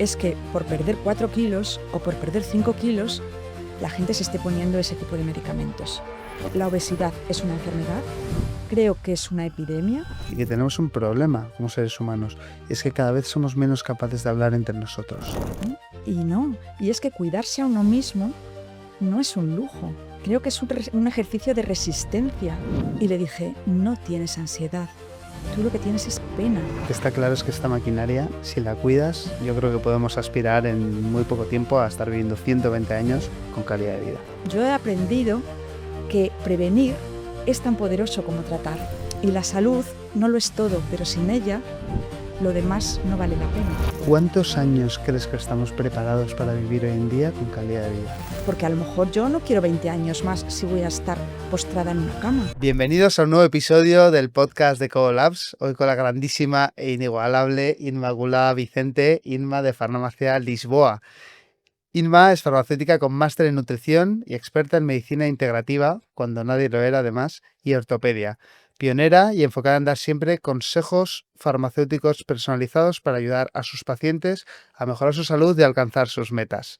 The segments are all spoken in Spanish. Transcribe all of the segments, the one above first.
es que por perder 4 kilos o por perder 5 kilos, la gente se esté poniendo ese tipo de medicamentos. La obesidad es una enfermedad, creo que es una epidemia. Y que tenemos un problema como seres humanos, y es que cada vez somos menos capaces de hablar entre nosotros. Y es que cuidarse a uno mismo no es un lujo, creo que es un ejercicio de resistencia. Y le dije, no tienes ansiedad, tú lo que tienes es pena. Lo que está claro es que esta maquinaria, si la cuidas, yo creo que podemos aspirar en muy poco tiempo a estar viviendo 120 años con calidad de vida. Yo he aprendido que prevenir es tan poderoso como tratar. Y la salud no lo es todo, pero sin ella, lo demás no vale la pena. ¿Cuántos años crees que estamos preparados para vivir hoy en día con calidad de vida? Porque a lo mejor yo no quiero 20 años más si voy a estar postrada en una cama. Bienvenidos a un nuevo episodio del podcast de Colabs, hoy con la grandísima e inigualable Inmaculada Vicente, Inma de Farmacia Lisboa. Inma es farmacéutica con máster en nutrición y experta en medicina integrativa, cuando nadie lo era además, y ortopedia. Pionera y enfocada en dar siempre consejos farmacéuticos personalizados para ayudar a sus pacientes a mejorar su salud y alcanzar sus metas.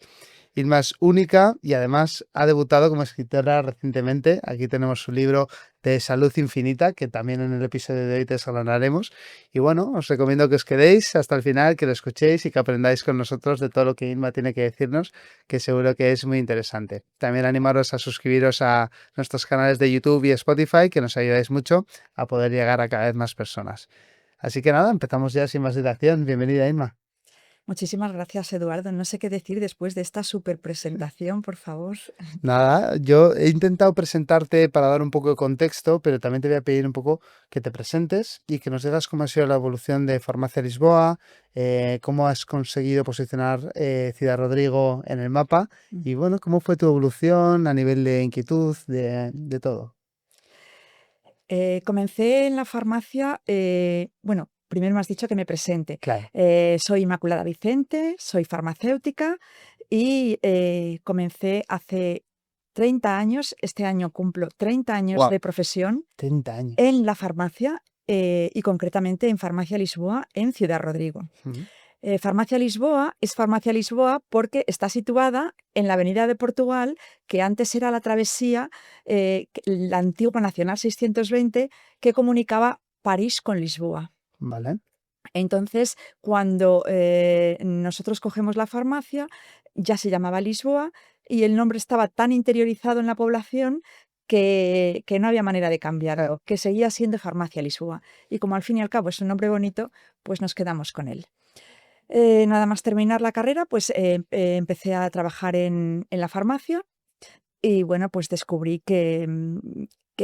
Inma es única y además ha debutado como escritora recientemente. Aquí tenemos su libro de Salud Infinita, que también en el episodio de hoy te desgranaremos. Y bueno, os recomiendo que os quedéis hasta el final, que lo escuchéis y que aprendáis con nosotros de todo lo que Inma tiene que decirnos, que seguro que es muy interesante. También animaros a suscribiros a nuestros canales de YouTube y Spotify, que nos ayudáis mucho a poder llegar a cada vez más personas. Así que nada, empezamos ya sin más dilación. Bienvenida, Inma. Muchísimas gracias, Eduardo. No sé qué decir después de esta súper presentación, por favor. Nada, yo he intentado presentarte para dar un poco de contexto, pero también te voy a pedir un poco que te presentes y que nos digas cómo ha sido la evolución de Farmacia Lisboa, cómo has conseguido posicionar Ciudad Rodrigo en el mapa y bueno, cómo fue tu evolución a nivel de inquietud, de todo. Comencé en la farmacia, primero me has dicho que me presente. Claro. Soy Inmaculada Vicente, soy farmacéutica y comencé hace 30 años, este año cumplo 30 años Wow, de profesión 30 años. en la farmacia y concretamente en Farmacia Lisboa en Ciudad Rodrigo. Ujú. Farmacia Lisboa es Farmacia Lisboa porque está situada en la Avenida de Portugal, que antes era la travesía, la antigua Nacional 620, que comunicaba París con Lisboa. Vale. Entonces, cuando nosotros cogemos la farmacia, ya se llamaba Lisboa y el nombre estaba tan interiorizado en la población que no había manera de cambiarlo, que seguía siendo Farmacia Lisboa. Y como al fin y al cabo es un nombre bonito, pues nos quedamos con él. Nada más terminar la carrera, pues empecé a trabajar en la farmacia y bueno, pues descubrí que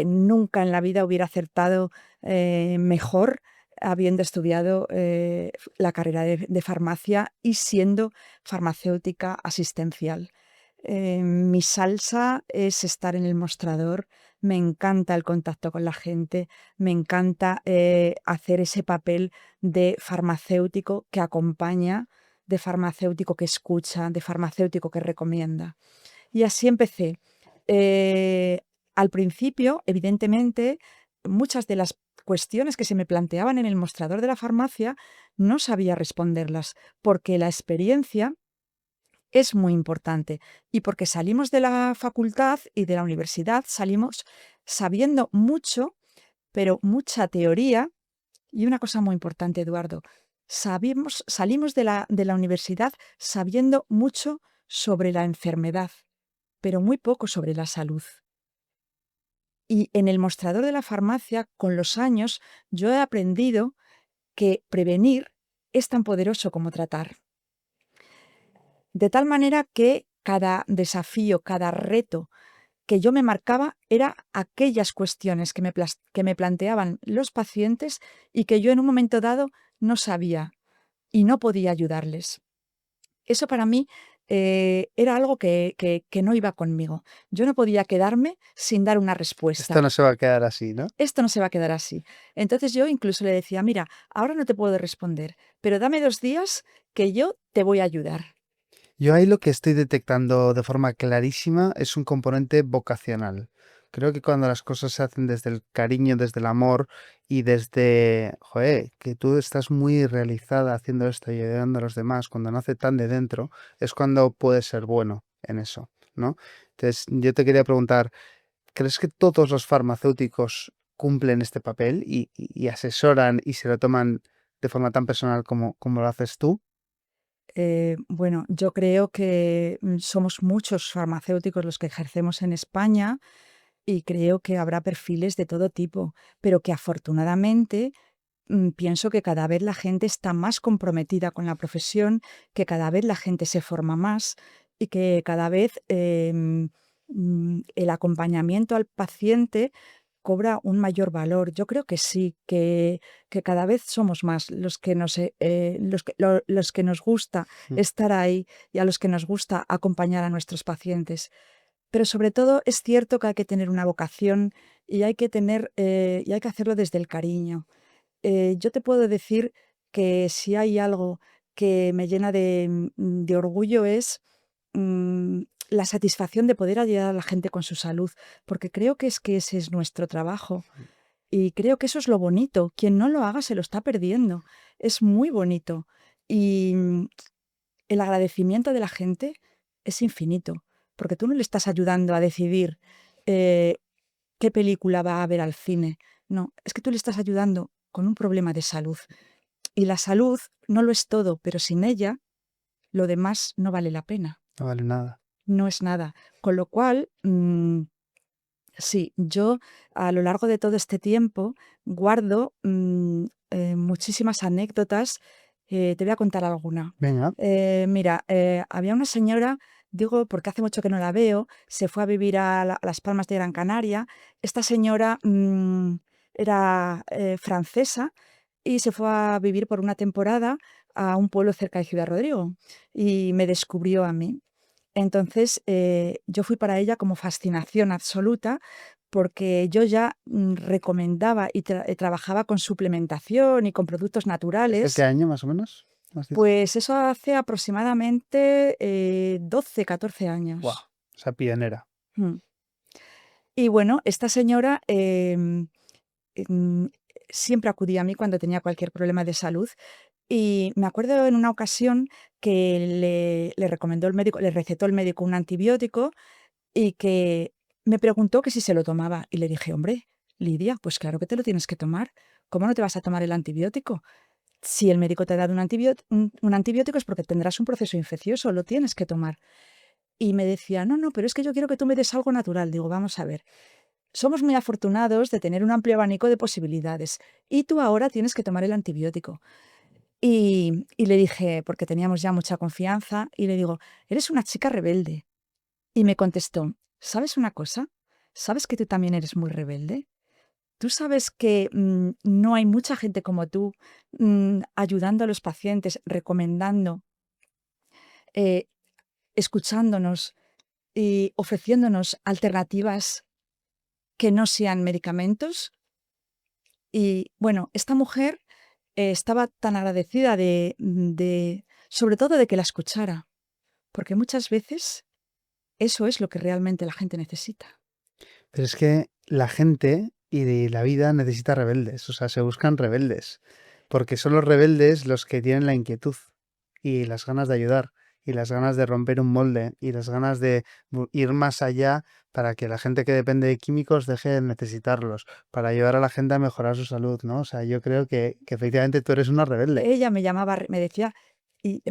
nunca en la vida hubiera acertado mejor habiendo estudiado la carrera de farmacia y siendo farmacéutica asistencial. Mi salsa es estar en el mostrador, me encanta el contacto con la gente, me encanta hacer ese papel de farmacéutico que acompaña, de farmacéutico que escucha, de farmacéutico que recomienda. Y así empecé. Eh, Al principio, evidentemente, muchas de las cuestiones que se me planteaban en el mostrador de la farmacia no sabía responderlas, porque la experiencia es muy importante y porque salimos de la facultad y de la universidad, salimos sabiendo mucho, pero mucha teoría. Y una cosa muy importante, Eduardo, salimos de la universidad sabiendo mucho sobre la enfermedad, pero muy poco sobre la salud. Y en el mostrador de la farmacia, con los años, yo he aprendido que prevenir es tan poderoso como tratar. De tal manera que cada desafío, cada reto que yo me marcaba era aquellas cuestiones que me planteaban los pacientes y que yo en un momento dado no sabía y no podía ayudarles. Eso para mí era algo que no iba conmigo. Yo no podía quedarme sin dar una respuesta. Esto no se va a quedar así, ¿no? Esto no se va a quedar así. Entonces yo incluso le decía, mira, ahora no te puedo responder, pero dame 2 días que yo te voy a ayudar. Yo ahí lo que estoy detectando de forma clarísima es un componente vocacional. Creo que cuando las cosas se hacen desde el cariño, desde el amor y desde, joder, que tú estás muy realizada haciendo esto y ayudando a los demás, cuando nace tan de dentro, es cuando puedes ser bueno en eso, ¿no? Entonces, yo te quería preguntar, ¿crees que todos los farmacéuticos cumplen este papel y asesoran y se lo toman de forma tan personal como lo haces tú? Bueno, yo creo que somos muchos farmacéuticos los que ejercemos en España y creo que habrá perfiles de todo tipo, pero que afortunadamente pienso que cada vez la gente está más comprometida con la profesión, que cada vez la gente se forma más y que cada vez el acompañamiento al paciente cobra un mayor valor. Yo creo que sí, que cada vez somos más los que nos gusta Mm. estar ahí y a los que nos gusta acompañar a nuestros pacientes. Pero sobre todo es cierto que hay que tener una vocación y y hay que hacerlo desde el cariño. Yo te puedo decir que si hay algo que me llena de orgullo es la satisfacción de poder ayudar a la gente con su salud, porque creo que ese es nuestro trabajo y creo que eso es lo bonito. Quien no lo haga se lo está perdiendo. Es muy bonito y el agradecimiento de la gente es infinito, porque tú no le estás ayudando a decidir eh, qué película va a ver al cine. No, es que tú le estás ayudando con un problema de salud. Y la salud no lo es todo, pero sin ella, lo demás no vale la pena. No vale nada. No es nada. Con lo cual, sí, yo a lo largo de todo este tiempo guardo muchísimas anécdotas. Te voy a contar alguna. Venga, Mira, había una señora, digo porque hace mucho que no la veo, se fue a vivir a Las Palmas de Gran Canaria. Esta señora era francesa y se fue a vivir por una temporada a un pueblo cerca de Ciudad Rodrigo y me descubrió a mí. Entonces, yo fui para ella como fascinación absoluta, porque yo ya, recomendaba y trabajaba con suplementación y con productos ¿desde qué naturales, año más o menos? ¿Me has dicho? pues eso hace aproximadamente, 12, 14 Guau, años. o sea, pionera. Mm. Y bueno, esta señora, em, siempre acudía a mí cuando tenía cualquier problema de salud, y me acuerdo en una ocasión que le recomendó el médico, le recetó el médico un antibiótico y que me preguntó que si se lo tomaba y le dije: "Hombre, Lidia, pues claro que te lo tienes que tomar. ¿Cómo no te vas a tomar el antibiótico? Si el médico te ha dado un antibiótico es porque tendrás un proceso infeccioso, lo tienes que tomar". Y me decía: "No, no, pero es que yo quiero que tú me des algo natural". Digo: "Vamos a ver, somos muy afortunados de tener un amplio abanico de posibilidades y tú ahora tienes que tomar el antibiótico". Y le dije, porque teníamos ya mucha confianza, y le digo: "Eres una chica rebelde". Y me contestó: "¿Sabes una cosa? ¿Sabes que tú también eres muy rebelde? ¿Tú sabes que, no hay mucha gente como tú, ayudando a los pacientes, recomendando, eh, escuchándonos y ofreciéndonos alternativas que no sean medicamentos?". Y bueno, esta mujer, estaba tan agradecida sobre todo de que la escuchara, porque muchas veces eso es lo que realmente la gente necesita. Pero es que la gente y de la vida necesita rebeldes, o sea, se buscan rebeldes, porque son los rebeldes los que tienen la inquietud y las ganas de ayudar y las ganas de romper un molde y las ganas de ir más allá para que la gente que depende de químicos deje de necesitarlos, para ayudar a la gente a mejorar su salud, ¿no? O sea, yo creo que efectivamente tú eres una rebelde, Ella me llamaba, me decía, y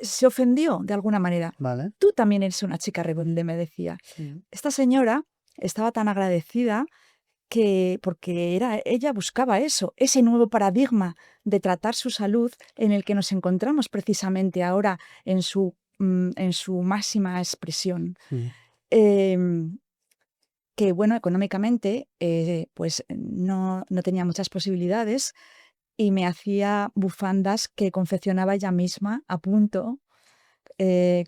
se ofendió de alguna manera. ¿vale? Tú también eres una chica rebelde, me decía. Mm. Esta señora estaba tan agradecida que, porque ella buscaba eso, ese nuevo paradigma de tratar su salud en el que nos encontramos precisamente ahora en su máxima expresión. Mm. Em, que bueno, económicamente, pues no tenía muchas posibilidades y me hacía bufandas que confeccionaba ella misma a punto,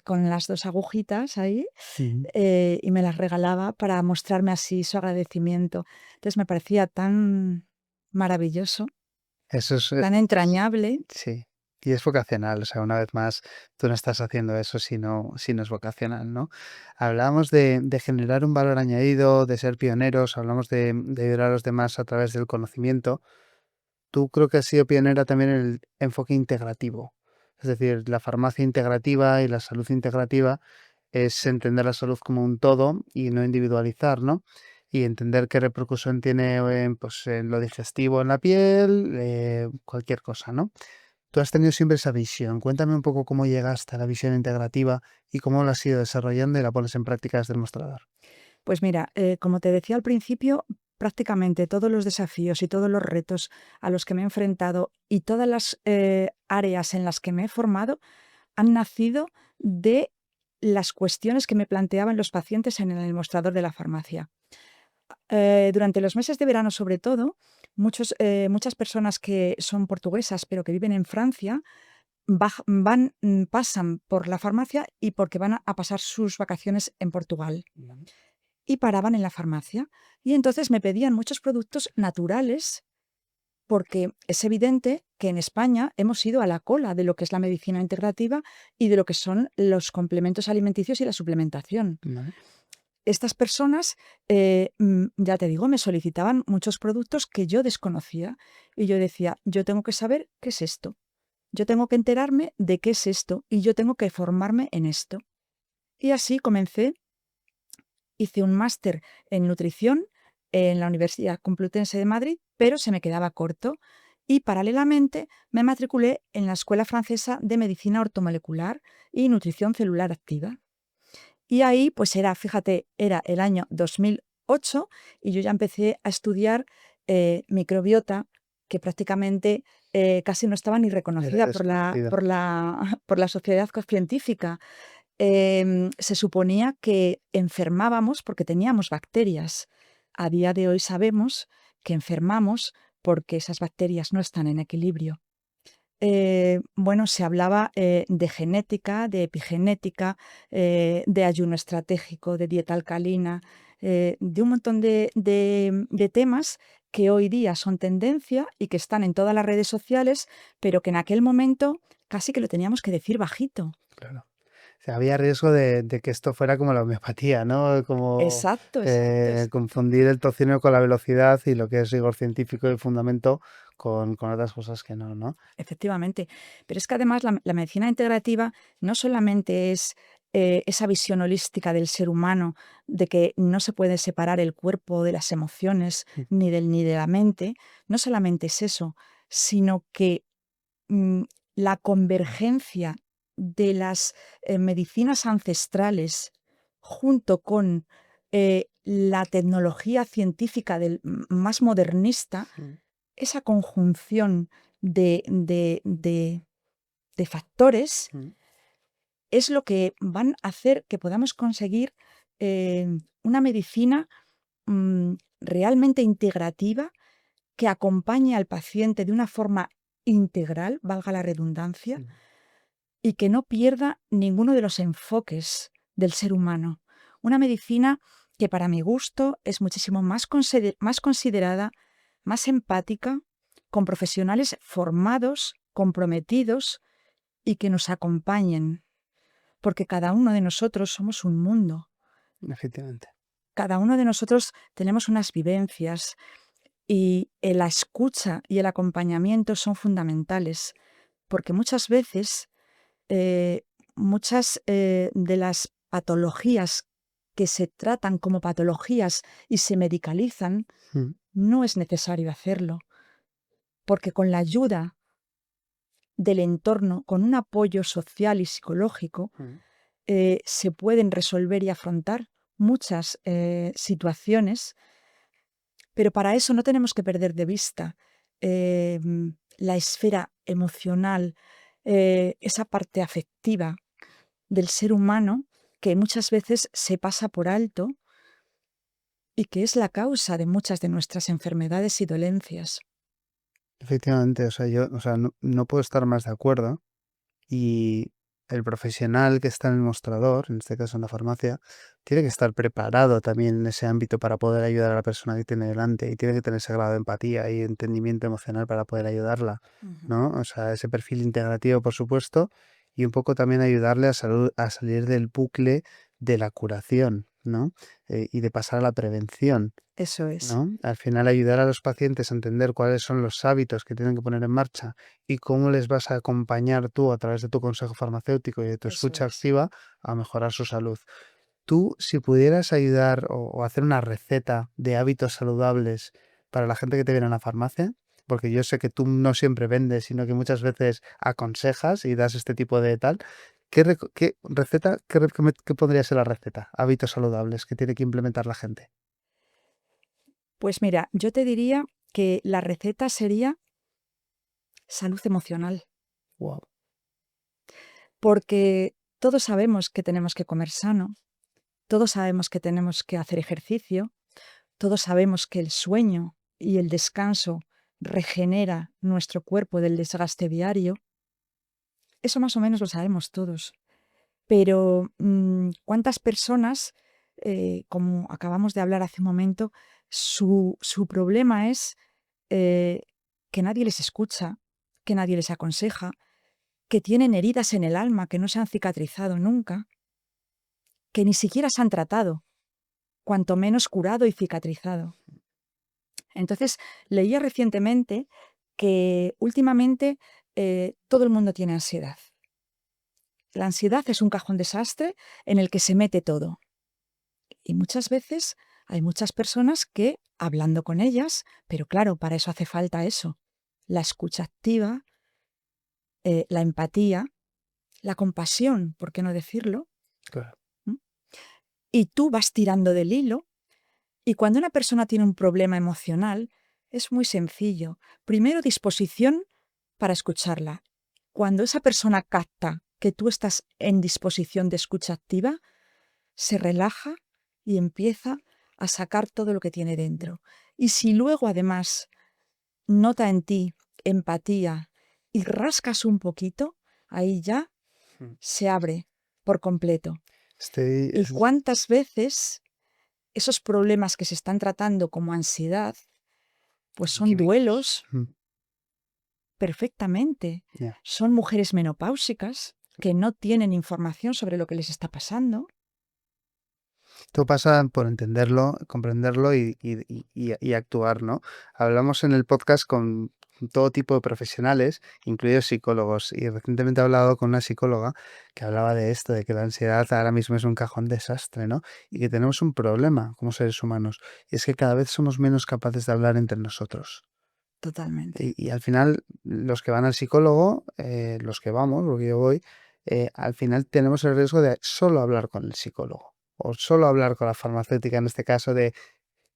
con las 2 agujitas ahí, Mm. y me las regalaba para mostrarme así su agradecimiento. Entonces me parecía tan maravilloso, Eso es, tan entrañable. sí. Y es vocacional, o sea, una vez más, tú no estás haciendo eso si no es vocacional, ¿no? Hablábamos de generar un valor añadido, de ser pioneros, hablamos de ayudar a los demás a través del conocimiento. Tú creo que has sido pionera también en el enfoque integrativo. Es decir, la farmacia integrativa y la salud integrativa es entender la salud como un todo y no individualizar, ¿no? Y entender qué repercusión tiene pues, en lo digestivo en la piel, cualquier cosa, ¿no? Tú has tenido siempre esa visión. Cuéntame un poco cómo llegaste a la visión integrativa y cómo la has ido desarrollando y la pones en práctica desde el mostrador. Pues mira, como te decía al principio, prácticamente todos los desafíos y todos los retos a los que me he enfrentado y todas las áreas en las que me he formado han nacido de las cuestiones que me planteaban los pacientes en el mostrador de la farmacia. Durante los meses de verano, sobre todo, muchas personas que son portuguesas, pero que viven en Francia, pasan por la farmacia y porque van a pasar sus vacaciones en Portugal Vale. y paraban en la farmacia. Y entonces me pedían muchos productos naturales, porque es evidente que en España hemos ido a la cola de lo que es la medicina integrativa y de lo que son los complementos alimenticios y la suplementación. Vale. Estas personas, ya te digo, me solicitaban muchos productos que yo desconocía y yo decía, yo tengo que saber qué es esto, yo tengo que enterarme de qué es esto y yo tengo que formarme en esto. Y así comencé. Hice un máster en nutrición en la Universidad Complutense de Madrid, pero se me quedaba corto y paralelamente me matriculé en la Escuela Francesa de Medicina Ortomolecular y Nutrición Celular Activa. Y ahí, pues era, fíjate, era el año 2008 y yo ya empecé a estudiar microbiota, que prácticamente casi no estaba ni Era reconocida desconocido. por la sociedad científica. Se suponía que enfermábamos porque teníamos bacterias. A día de hoy sabemos que enfermamos porque esas bacterias no están en equilibrio. Bueno, se hablaba de genética, de epigenética, de ayuno estratégico, de dieta alcalina, de un montón de temas que hoy día son tendencia y que están en todas las redes sociales, pero que en aquel momento casi que lo teníamos que decir bajito. Claro. O sea, había riesgo de que esto fuera como la homeopatía, ¿no? Como Exacto, exacto. confundir el tocino con la velocidad y lo que es rigor científico y fundamento con otras cosas que no, ¿no? Efectivamente. Pero es que además la medicina integrativa no solamente es esa visión holística del ser humano, de que no se puede separar el cuerpo de las emociones, Mm. ni de la mente, no solamente es eso, sino que mm, la convergencia de las medicinas ancestrales junto con la tecnología científica más modernista, Mm. esa conjunción de factores Mm. es lo que van a hacer que podamos conseguir una medicina realmente integrativa que acompañe al paciente de una forma integral, valga la redundancia, Mm. y que no pierda ninguno de los enfoques del ser humano. Una medicina que para mi gusto es muchísimo más considerada, más empática, con profesionales formados, comprometidos y que nos acompañen, porque cada uno de nosotros somos un mundo. Efectivamente. Cada uno de nosotros tenemos unas vivencias y la escucha y el acompañamiento son fundamentales, porque muchas veces eh, muchas de las patologías que se tratan como patologías y se medicalizan, Mm. no es necesario hacerlo, porque con la ayuda del entorno, con un apoyo social y psicológico, Mm. se pueden resolver y afrontar muchas situaciones, pero para eso no tenemos que perder de vista la esfera emocional, esa parte afectiva del ser humano que muchas veces se pasa por alto y que es la causa de muchas de nuestras enfermedades y dolencias. Efectivamente, o sea, yo, o sea, no puedo estar más de acuerdo. Y el profesional que está en el mostrador, en este caso en la farmacia, tiene que estar preparado también en ese ámbito para poder ayudar a la persona que tiene delante y tiene que tener ese grado de empatía y entendimiento emocional para poder ayudarla, Ujú. ¿no? O sea, ese perfil integrativo, por supuesto, y un poco también ayudarle a salir del bucle de la curación, ¿no? Y de pasar a la prevención. Eso es, ¿No? Al final ayudar a los pacientes a entender cuáles son los hábitos que tienen que poner en marcha y cómo les vas a acompañar tú a través de tu consejo farmacéutico y de tu eso escucha es. activa a mejorar su salud. Tú, si pudieras ayudar o hacer una receta de hábitos saludables para la gente que te viene a la farmacia, porque yo sé que tú no siempre vendes, sino que muchas veces aconsejas y das este tipo de tal, ¿qué receta, qué pondrías en la receta? Hábitos saludables que tiene que implementar la gente. Pues mira, yo te diría que la receta sería salud emocional, Wow. porque todos sabemos que tenemos que comer sano, todos sabemos que tenemos que hacer ejercicio, todos sabemos que el sueño y el descanso regenera nuestro cuerpo del desgaste diario. Eso más o menos lo sabemos todos. Pero ¿cuántas personas, como acabamos de hablar hace un momento, su problema es eh, que nadie les escucha, que nadie les aconseja, que tienen heridas en el alma que no se han cicatrizado nunca, que ni siquiera se han tratado, cuanto menos curado y cicatrizado? Entonces, leía recientemente que últimamente todo el mundo tiene ansiedad. La ansiedad es un cajón desastre en el que se mete todo. Y muchas veces hay muchas personas que, hablando con ellas, pero claro, para eso hace falta eso, la escucha activa, la empatía, la compasión, ¿por qué no decirlo? Claro. ¿Mm? Y tú vas tirando del hilo, y cuando una persona tiene un problema emocional, es muy sencillo. Primero, disposición para escucharla. Cuando esa persona capta que tú estás en disposición de escucha activa, se relaja y empieza a sacar todo lo que tiene dentro. Y si luego además nota en ti empatía y rascas un poquito, ahí ya Mm. se abre por completo. Estoy, ¿Y cuántas veces esos problemas que se están tratando como ansiedad, pues son químicos. duelos perfectamente? Ya. Son mujeres menopáusicas que no tienen información sobre lo que les está pasando. Todo pasa por entenderlo, comprenderlo y actuar, ¿no? Hablamos en el podcast con todo tipo de profesionales, incluidos psicólogos, y recientemente he hablado con una psicóloga que hablaba de esto, de que la ansiedad ahora mismo es un cajón desastre, ¿no? Y que tenemos un problema como seres humanos, y es que cada vez somos menos capaces de hablar entre nosotros. Totalmente. Y al final, los que van al psicólogo, los que vamos, porque yo voy, al final tenemos el riesgo de solo hablar con el psicólogo o solo hablar con la farmacéutica, en este caso de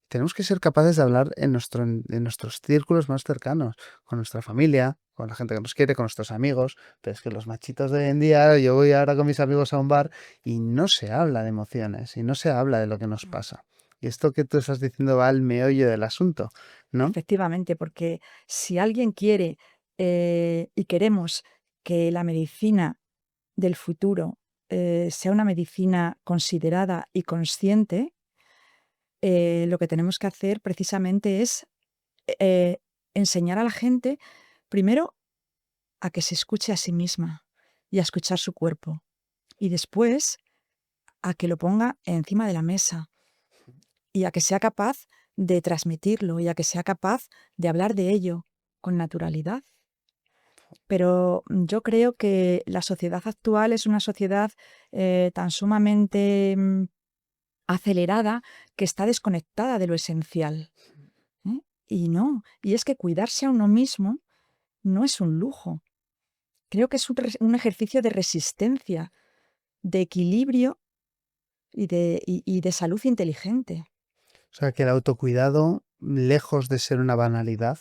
tenemos que ser capaces de hablar en nuestros círculos más cercanos, con nuestra familia, con la gente que nos quiere, con nuestros amigos, pero es que los machitos de hoy en día, yo voy ahora con mis amigos a un bar y no se habla de emociones y no se habla de lo que nos pasa. Y esto que tú estás diciendo va al meollo del asunto, ¿no? Efectivamente, porque si alguien quiere y queremos que la medicina del futuro sea una medicina considerada y consciente, lo que tenemos que hacer precisamente es eh, enseñar a la gente, primero, a que se escuche a sí misma y a escuchar su cuerpo, y después a que lo ponga encima de la mesa y a que sea capaz de transmitirlo y a que sea capaz de hablar de ello con naturalidad. Pero yo creo que la sociedad actual es una sociedad tan sumamente acelerada que está desconectada de lo esencial, ¿eh? Y no, y es que cuidarse a uno mismo no es un lujo. Creo que es un ejercicio de resistencia, de equilibrio y de salud inteligente. O sea, que el autocuidado, lejos de ser una banalidad,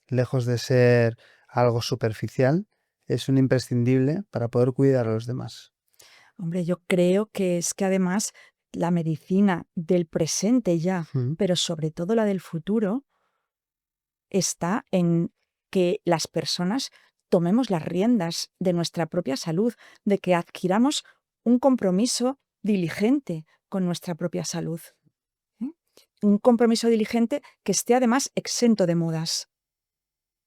lejos de ser algo superficial, es un imprescindible para poder cuidar a los demás. Hombre, yo creo que es que además la medicina del presente ya, Ujú. pero sobre todo la del futuro, está en que las personas tomemos las riendas de nuestra propia salud, de que adquiramos un compromiso diligente con nuestra propia salud. ¿eh? Un compromiso diligente que esté además exento de modas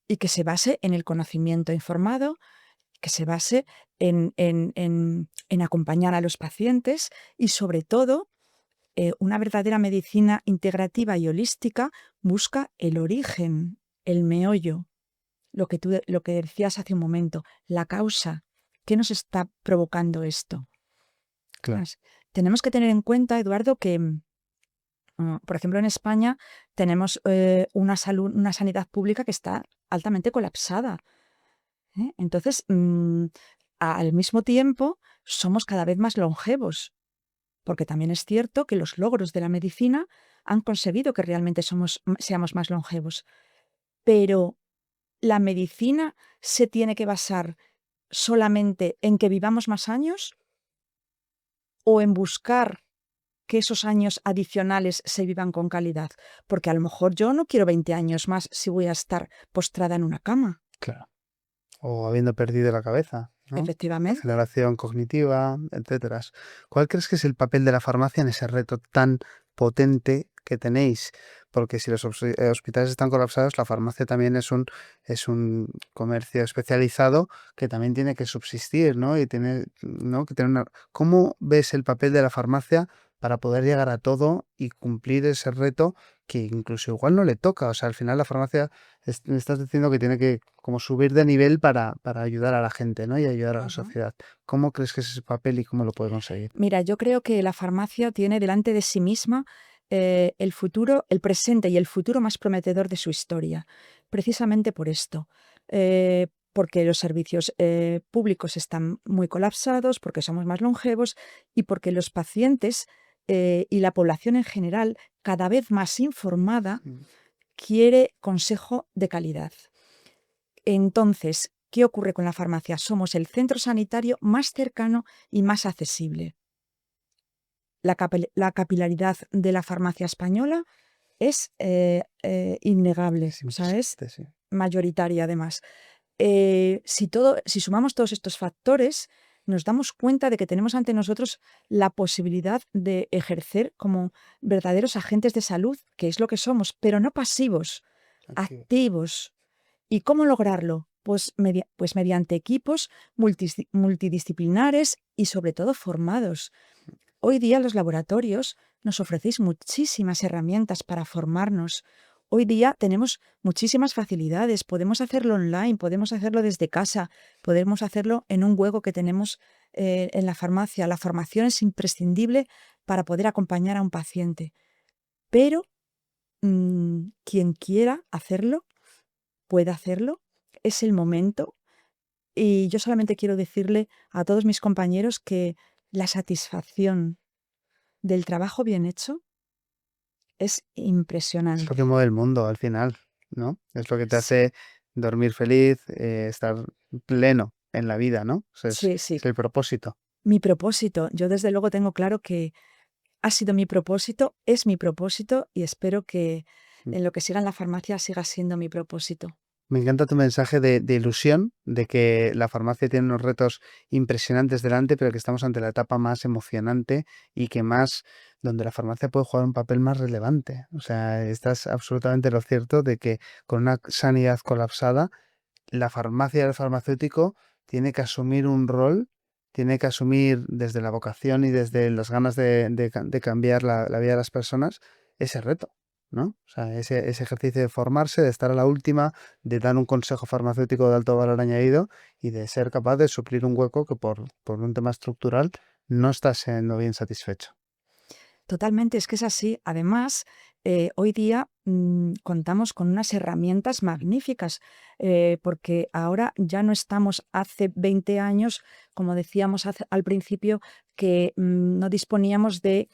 y que se base en el conocimiento informado, que se base en acompañar a los pacientes y, sobre todo, una verdadera medicina integrativa y holística busca el origen, el meollo, lo que decías hace un momento, la causa. ¿Qué nos está provocando esto? Claro. Tenemos que tener en cuenta, Eduardo, que, por ejemplo, en España tenemos una sanidad pública que está altamente colapsada. Entonces, al mismo tiempo, somos cada vez más longevos, porque también es cierto que los logros de la medicina han conseguido que realmente seamos más longevos. Pero ¿la medicina se tiene que basar solamente en que vivamos más años o en buscar que esos años adicionales se vivan con calidad? Porque a lo mejor yo no quiero 20 años más si voy a estar postrada en una cama. Claro. O habiendo perdido la cabeza, ¿no? Efectivamente. Aceleración cognitiva, etcétera. ¿Cuál crees que es el papel de la farmacia en ese reto tan potente que tenéis? Porque si los hospitales están colapsados, la farmacia también es un comercio especializado que también tiene que subsistir, ¿no? Y tiene, ¿no? que tener ¿Cómo ves el papel de la farmacia para poder llegar a todo y cumplir ese reto que incluso igual no le toca? O sea, al final la farmacia me estás diciendo que tiene que como subir de nivel para ayudar a la gente, ¿no? Y ayudar a la sociedad. ¿Cómo crees que es ese papel y cómo lo puede conseguir? Mira, yo creo que la farmacia tiene delante de sí misma el futuro, el presente y el futuro más prometedor de su historia, precisamente por esto. Porque los servicios públicos están muy colapsados, porque somos más longevos y porque los pacientes y la población en general, cada vez más informada, quiere consejo de calidad. Entonces, ¿qué ocurre con la farmacia? Somos el centro sanitario más cercano y más accesible. La capilaridad de la farmacia española es innegable, o sea, es Sí. mayoritaria además. Si sumamos todos estos factores, nos damos cuenta de que tenemos ante nosotros la posibilidad de ejercer como verdaderos agentes de salud, que es lo que somos, pero no pasivos, activos. ¿Y cómo lograrlo? Pues mediante equipos multidisciplinares y sobre todo formados. Hoy día los laboratorios nos ofrecéis muchísimas herramientas para formarnos. Hoy día tenemos muchísimas facilidades. Podemos hacerlo online, podemos hacerlo desde casa, podemos hacerlo en un hueco que tenemos en la farmacia. La formación es imprescindible para poder acompañar a un paciente. Pero quien quiera hacerlo, puede hacerlo. Es el momento. Y yo solamente quiero decirle a todos mis compañeros que la satisfacción del trabajo bien hecho es Es lo impresionante. que mueve el mundo al final, ¿no? Es lo que te Sí, hace dormir feliz, estar pleno en la vida, ¿no? O sea, sí, sí. es el propósito. Mi propósito, yo desde luego tengo claro que ha sido mi propósito, es mi propósito y espero que Mm. en lo que siga en la farmacia siga siendo mi propósito. Me encanta tu mensaje de ilusión, de que la farmacia tiene unos retos impresionantes delante, pero que estamos ante la etapa más emocionante y que más, donde la farmacia puede jugar un papel más relevante. O sea, estás absolutamente lo cierto de que con una sanidad colapsada, la farmacia y el farmacéutico tiene que asumir un rol, tiene que asumir desde la vocación y desde las ganas de cambiar la vida de las personas ese reto, ¿no? O sea, ese ejercicio de formarse, de estar a la última, de dar un consejo farmacéutico de alto valor añadido y de ser capaz de suplir un hueco que por un tema estructural no está siendo bien satisfecho. Totalmente, es que es así. Además, hoy día contamos con unas herramientas magníficas, porque ahora ya no estamos hace 20 años, como decíamos al principio, que no disponíamos de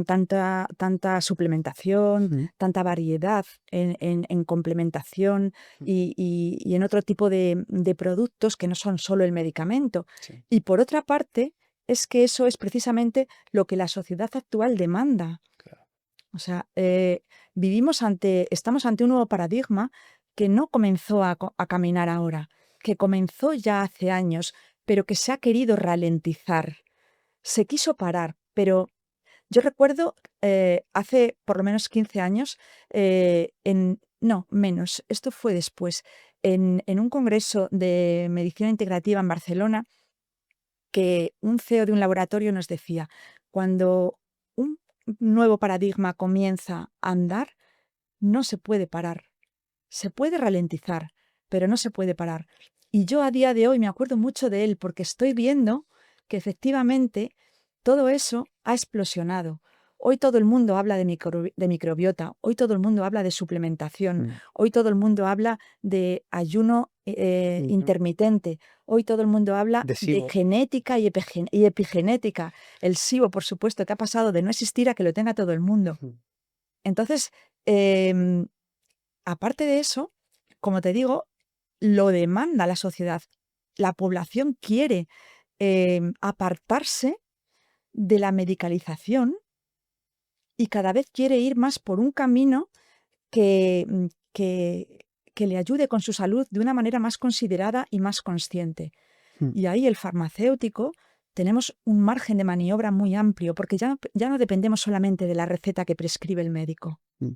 tanta suplementación, Mm, tanta variedad en complementación mm, y en otro tipo de productos que no son solo el medicamento. sí, Y por otra parte, es que eso es precisamente lo que la sociedad actual demanda. claro. O sea, estamos ante un nuevo paradigma que no comenzó a caminar ahora. que comenzó ya hace años, pero que se ha querido ralentizar. Se quiso parar, pero yo recuerdo hace por lo menos 15 años, no, menos, esto fue después, en un congreso de medicina integrativa en Barcelona, que un CEO de un laboratorio nos decía, cuando un nuevo paradigma comienza a andar, no se puede parar. Se puede ralentizar, pero no se puede parar. Y yo a día de hoy me acuerdo mucho de él porque estoy viendo que efectivamente todo eso ha explosionado. Hoy todo el mundo habla de microbiota, hoy todo el mundo habla de suplementación, hoy todo el mundo habla de ayuno Ujú. intermitente, hoy todo el mundo habla De de SIBO. genética y epigenética. El SIBO, por supuesto, que ha pasado de no existir a que lo tenga todo el mundo. Ujú. Entonces, em, aparte de eso, como te digo, lo demanda la sociedad. La población quiere apartarse de la medicalización y cada vez quiere ir más por un camino que, que le ayude con su salud de una manera más considerada y más consciente. Mm. Y ahí el farmacéutico tenemos un margen de maniobra muy amplio porque ya no dependemos solamente de la receta que prescribe el médico. Mm.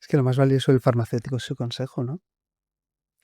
Es que lo más valioso del farmacéutico es su consejo, ¿no?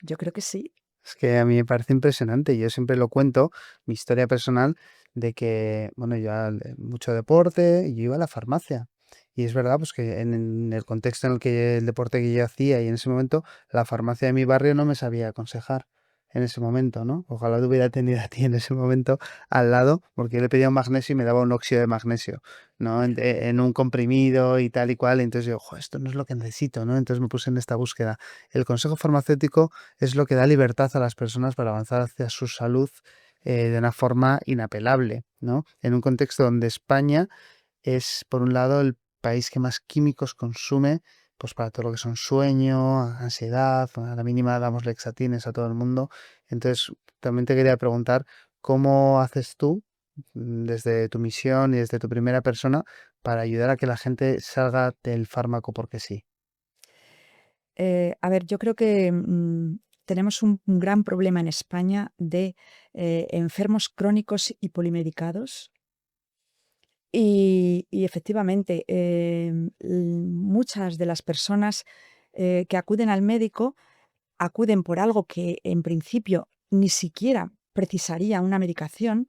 Yo creo que sí. Es que a mí me parece impresionante. Yo siempre lo cuento, mi historia personal, de que, bueno, yo mucho deporte y yo iba a la farmacia. Y es verdad, pues que en el contexto en el que el deporte que yo hacía y en ese momento, la farmacia de mi barrio no me sabía aconsejar en ese momento, ¿no? Ojalá te hubiera tenido a ti en ese momento al lado, porque yo le pedía un magnesio y me daba un óxido de magnesio, ¿no? En un comprimido y tal y cual. Y entonces yo, "Jo, esto no es lo que necesito, ¿no?". Entonces me puse en esta búsqueda. El consejo farmacéutico es lo que da libertad a las personas para avanzar hacia su salud de una forma inapelable, ¿no? En un contexto donde España es, por un lado, el país que más químicos consume, pues para todo lo que son sueño, ansiedad, a la mínima damos Lexatines a todo el mundo. Entonces, también te quería preguntar, ¿cómo haces tú, desde tu misión y desde tu primera persona, para ayudar a que la gente salga del fármaco porque sí? A ver, yo creo que tenemos un gran problema en España de enfermos crónicos y polimedicados. Y efectivamente, muchas de las personas que acuden al médico acuden por algo que en principio ni siquiera precisaría una medicación,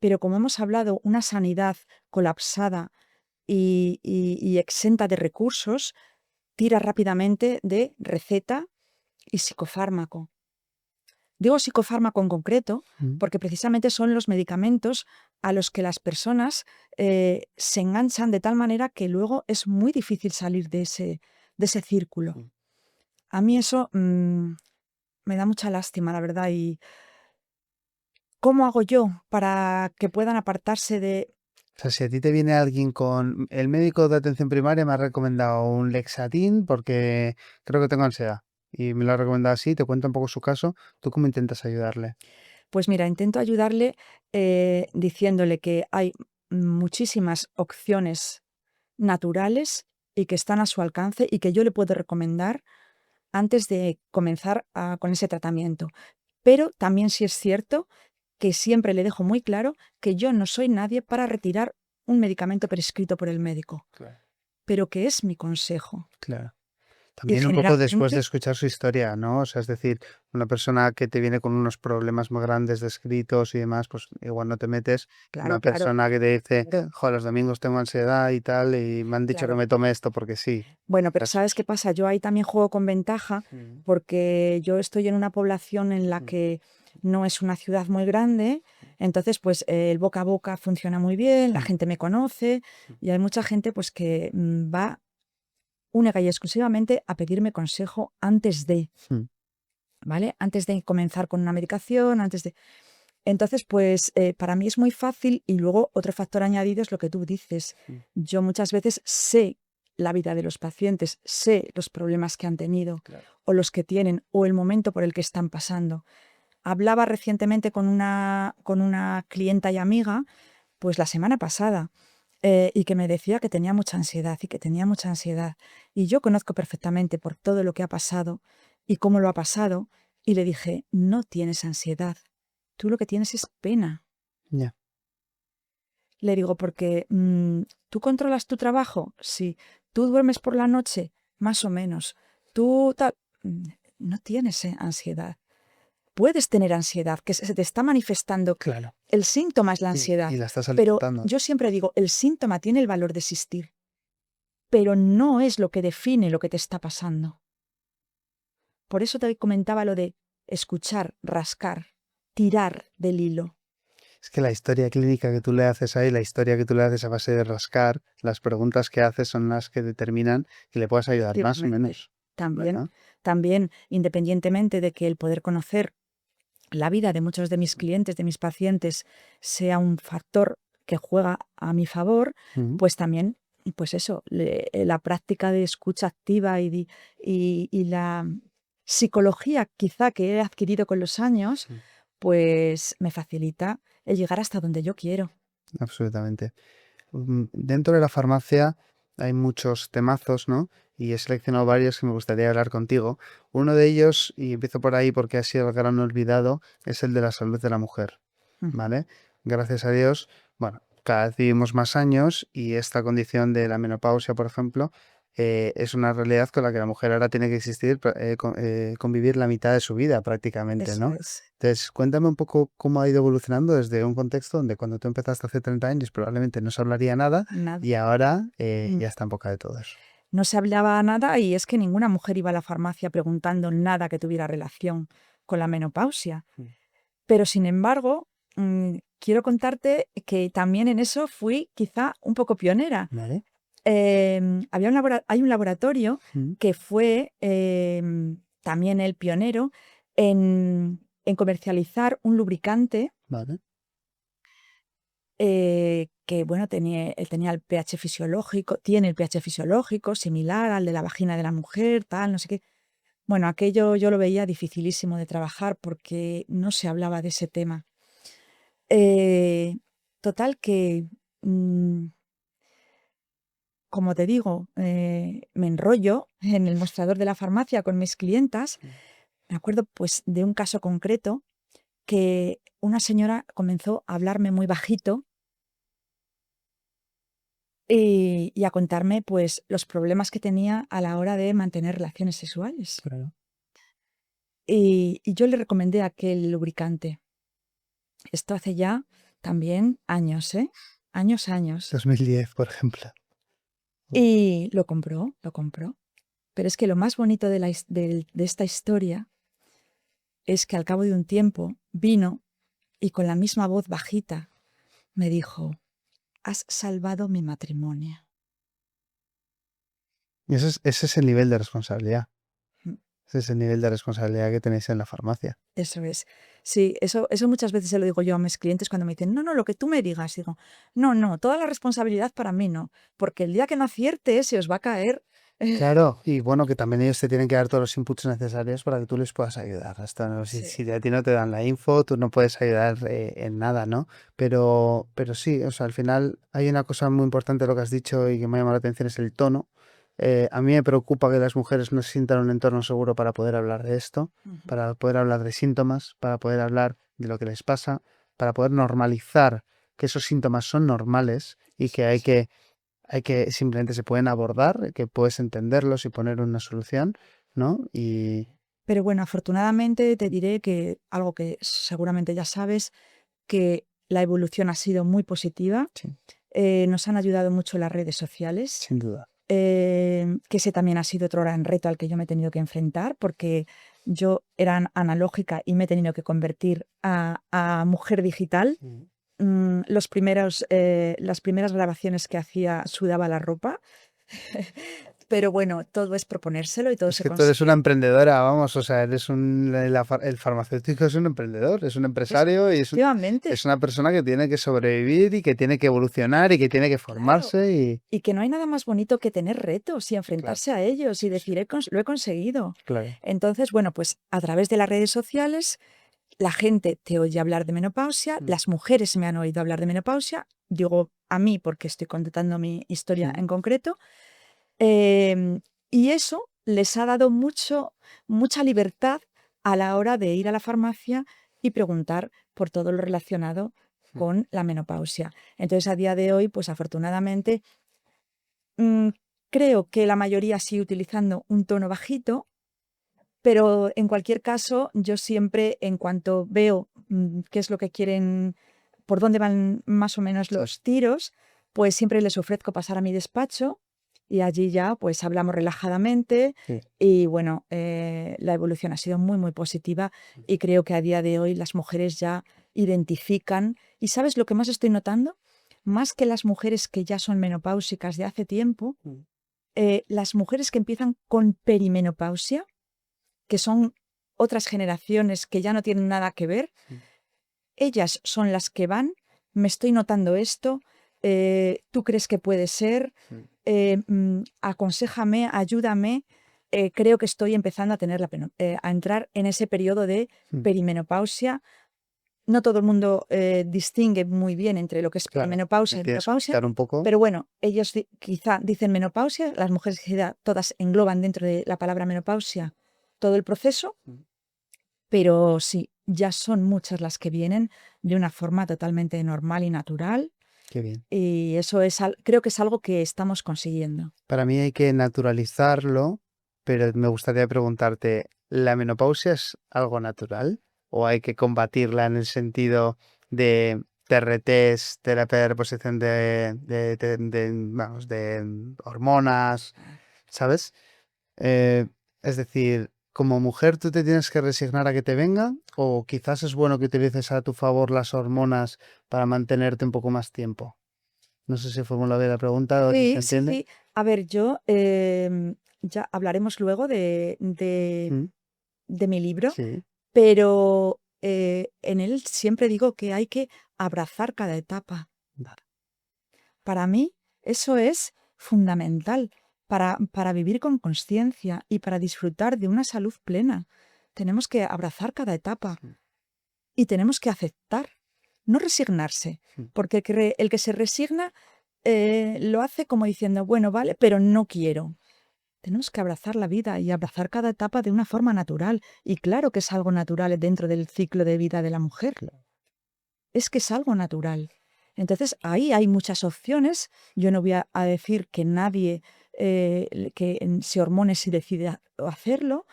pero como hemos hablado, una sanidad colapsada y exenta de recursos tira rápidamente de receta y psicofármaco. Digo psicofármaco en concreto Mm. porque precisamente son los medicamentos a los que las personas se enganchan de tal manera que luego es muy difícil salir de ese círculo. Mm. A mí eso me da mucha lástima, la verdad. ¿Y cómo hago yo para que puedan apartarse de... O sea, si a ti te viene alguien con el médico de atención primaria me ha recomendado un Lexatin porque creo que tengo ansiedad y me lo ha recomendado así, te cuenta un poco su caso, ¿tú cómo intentas ayudarle? Pues mira, intento ayudarle diciéndole que hay muchísimas opciones naturales y que están a su alcance y que yo le puedo recomendar antes de comenzar con ese tratamiento. Pero también sí es cierto que siempre le dejo muy claro que yo no soy nadie para retirar un medicamento prescrito por el médico, Claro. pero que es mi consejo. Claro. Y También un poco después de generalmente, escuchar su historia, ¿no? O sea, es decir, una persona que te viene con unos problemas muy grandes descritos y demás, pues igual no te metes. claro, Una claro, persona que te dice, claro, joder, los domingos tengo ansiedad y tal, y me han dicho que claro. me tome esto porque sí. Bueno, pero Las- ¿sabes qué pasa? Yo ahí también juego con ventaja Mm. porque yo estoy en una población en la Mm. que no es una ciudad muy grande, entonces pues el boca a boca funciona muy bien, la Mm. gente me conoce y hay mucha gente pues que va única y exclusivamente a pedirme consejo antes de, Mm. ¿vale? Antes de comenzar con una medicación, antes de... Entonces, pues para mí es muy fácil y luego otro factor añadido es lo que tú dices. Mm. Yo muchas veces sé la vida de los pacientes, sé los problemas que han tenido Claro. o los que tienen o el momento por el que están pasando. Hablaba recientemente con una clienta y amiga, pues la semana pasada, y que me decía que tenía mucha ansiedad y que tenía mucha ansiedad. Y yo conozco perfectamente por todo lo que ha pasado y cómo lo ha pasado Y le dije, no tienes ansiedad, tú lo que tienes es pena. Ya. Le digo, porque ¿tú controlas tu trabajo? Sí. ¿Tú duermes por la noche? Más o menos. ¿Tú tal? No tienes ansiedad. Puedes tener ansiedad, que se te está manifestando. Claro. El síntoma es la ansiedad. Y la estás Pero alimentando. yo siempre digo, el síntoma tiene el valor de existir, pero no es lo que define lo que te está pasando. Por eso te comentaba lo de escuchar, rascar, tirar del hilo. Es que la historia clínica que tú le haces ahí, la historia que tú le haces a base de rascar, las preguntas que haces son las que determinan que le puedas ayudar más o menos. ¿Verdad? También, independientemente de que el poder conocer la vida de muchos de mis clientes, de mis pacientes, sea un factor que juega a mi favor, pues también, pues eso, la práctica de escucha activa y la psicología quizá que he adquirido con los años, pues me facilita el llegar hasta donde yo quiero. Absolutamente. Dentro de la farmacia hay muchos temazos, ¿no? Y he seleccionado varios que me gustaría hablar contigo. Uno de ellos, y empiezo por ahí porque ha sido el gran olvidado, es el de la salud de la mujer, ¿vale? Gracias a Dios, bueno, cada vez vivimos más años y esta condición de la menopausia, por ejemplo, es una realidad con la que la mujer ahora tiene que existir, convivir la mitad de su vida prácticamente, Eso ¿no? es. Entonces, cuéntame un poco cómo ha ido evolucionando desde un contexto donde cuando tú empezaste hace 30 años probablemente no se hablaría nada Nada. y ahora ya está en boca de todos. No se hablaba nada y es que ninguna mujer iba a la farmacia preguntando nada que tuviera relación con la menopausia. Pero sin embargo, quiero contarte que también en eso fui quizá un poco pionera. ¿Vale? Hay un laboratorio que fue también el pionero en comercializar un lubricante Vale. que, bueno, tenía el pH fisiológico, tiene el pH fisiológico similar al de la vagina de la mujer, tal, no sé qué. Bueno, aquello yo lo veía dificilísimo de trabajar porque no se hablaba de ese tema. Total que, como te digo, me enrollo en el mostrador de la farmacia con mis clientas. Me acuerdo pues de un caso concreto que una señora comenzó a hablarme muy bajito y a contarme pues los problemas que tenía a la hora de mantener relaciones sexuales. Claro. Y yo le recomendé aquel lubricante. Esto hace ya también años, ¿eh? Años. 2010, por ejemplo. Y lo compró. Pero es que lo más bonito de esta historia es que al cabo de un tiempo vino y con la misma voz bajita me dijo, has salvado mi matrimonio. Y ese es el nivel de responsabilidad. Mm. Ese es el nivel de responsabilidad que tenéis en la farmacia. Eso es. Sí, eso muchas veces se lo digo yo a mis clientes cuando me dicen, no, lo que tú me digas. Digo, no, toda la responsabilidad para mí no, porque el día que no acierte se os va a caer. Claro, y bueno, que también ellos te tienen que dar todos los inputs necesarios para que tú les puedas ayudar. Hasta si a ti no te dan la info, tú no puedes ayudar en nada, ¿no? Pero sí, o sea, al final hay una cosa muy importante de lo que has dicho y que me ha llamado la atención, es el tono. A mí me preocupa que las mujeres no se sientan en un entorno seguro para poder hablar de esto, para poder hablar de síntomas, para poder hablar de lo que les pasa, para poder normalizar que esos síntomas son normales y que hay que simplemente se pueden abordar, que puedes entenderlos y poner una solución, ¿no? Pero bueno, afortunadamente te diré que algo que seguramente ya sabes, que la evolución ha sido muy positiva. Sí. Nos han ayudado mucho las redes sociales. Sin duda. Que ese también ha sido otro gran reto al que yo me he tenido que enfrentar, porque yo era analógica y me he tenido que convertir a mujer digital. Las primeras grabaciones que hacía sudaba la ropa, pero bueno, todo es proponérselo y todo Es se que tú eres consigue. una emprendedora, vamos, o sea, el farmacéutico es un emprendedor, es un empresario y Efectivamente, es una persona que tiene que sobrevivir y que tiene que evolucionar y que tiene que claro. formarse Y que no hay nada más bonito que tener retos y enfrentarse a ellos y decir, lo he conseguido. Claro. Entonces, bueno, pues a través de las redes sociales la gente te oye hablar de menopausia, las mujeres me han oído hablar de menopausia, digo a mí porque estoy contando mi historia en concreto, y eso les ha dado mucha libertad a la hora de ir a la farmacia y preguntar por todo lo relacionado con la menopausia. Entonces, a día de hoy, pues afortunadamente, mm, creo que la mayoría sigue utilizando un tono bajito, pero en cualquier caso, yo siempre, en cuanto veo qué es lo que quieren, por dónde van más o menos Sí. los tiros, pues siempre les ofrezco pasar a mi despacho y allí ya pues hablamos relajadamente Sí. y bueno, la evolución ha sido muy, muy positiva y creo que a día de hoy las mujeres ya identifican. ¿Y sabes lo que más estoy notando? Más que las mujeres que ya son menopáusicas de hace tiempo, las mujeres que empiezan con perimenopausia, que son otras generaciones que ya no tienen nada que ver, ellas son las que van, me estoy notando esto, ¿tú crees que puede ser? Aconséjame, ayúdame, creo que estoy empezando a tener a entrar en ese periodo de perimenopausia. No todo el mundo distingue muy bien entre lo que es Claro, perimenopausia y tienes que menopausia, explicar un poco. pero bueno, ellos quizá dicen menopausia, las mujeres quizá todas engloban dentro de la palabra menopausia todo el proceso, pero sí, ya son muchas las que vienen de una forma totalmente normal y natural, Qué bien. y eso es, creo que es algo que estamos consiguiendo. Para mí hay que naturalizarlo, pero me gustaría preguntarte, ¿la menopausia es algo natural o hay que combatirla en el sentido de TRTs, terapia de reposición vamos, de hormonas, ¿sabes? Eh, es decir, como mujer tú te tienes que resignar a que te vengan o quizás es bueno que utilices a tu favor las hormonas para mantenerte un poco más tiempo. No sé si formula bien la pregunta o si se Sí, sí, entiende. sí. A ver, yo ya hablaremos luego Mm, de mi libro, sí. pero en él siempre digo que hay que abrazar cada etapa. Vale. Para mí eso es fundamental para vivir con consciencia y para disfrutar de una salud plena. Tenemos que abrazar cada etapa y tenemos que aceptar, no resignarse, porque el que se resigna lo hace como diciendo, bueno, vale, pero no quiero. Tenemos que abrazar la vida y abrazar cada etapa de una forma natural. Y claro que es algo natural dentro del ciclo de vida de la mujer. Es que es algo natural. Entonces, ahí hay muchas opciones. Yo no voy a decir que nadie se hormone si decide hacerlo,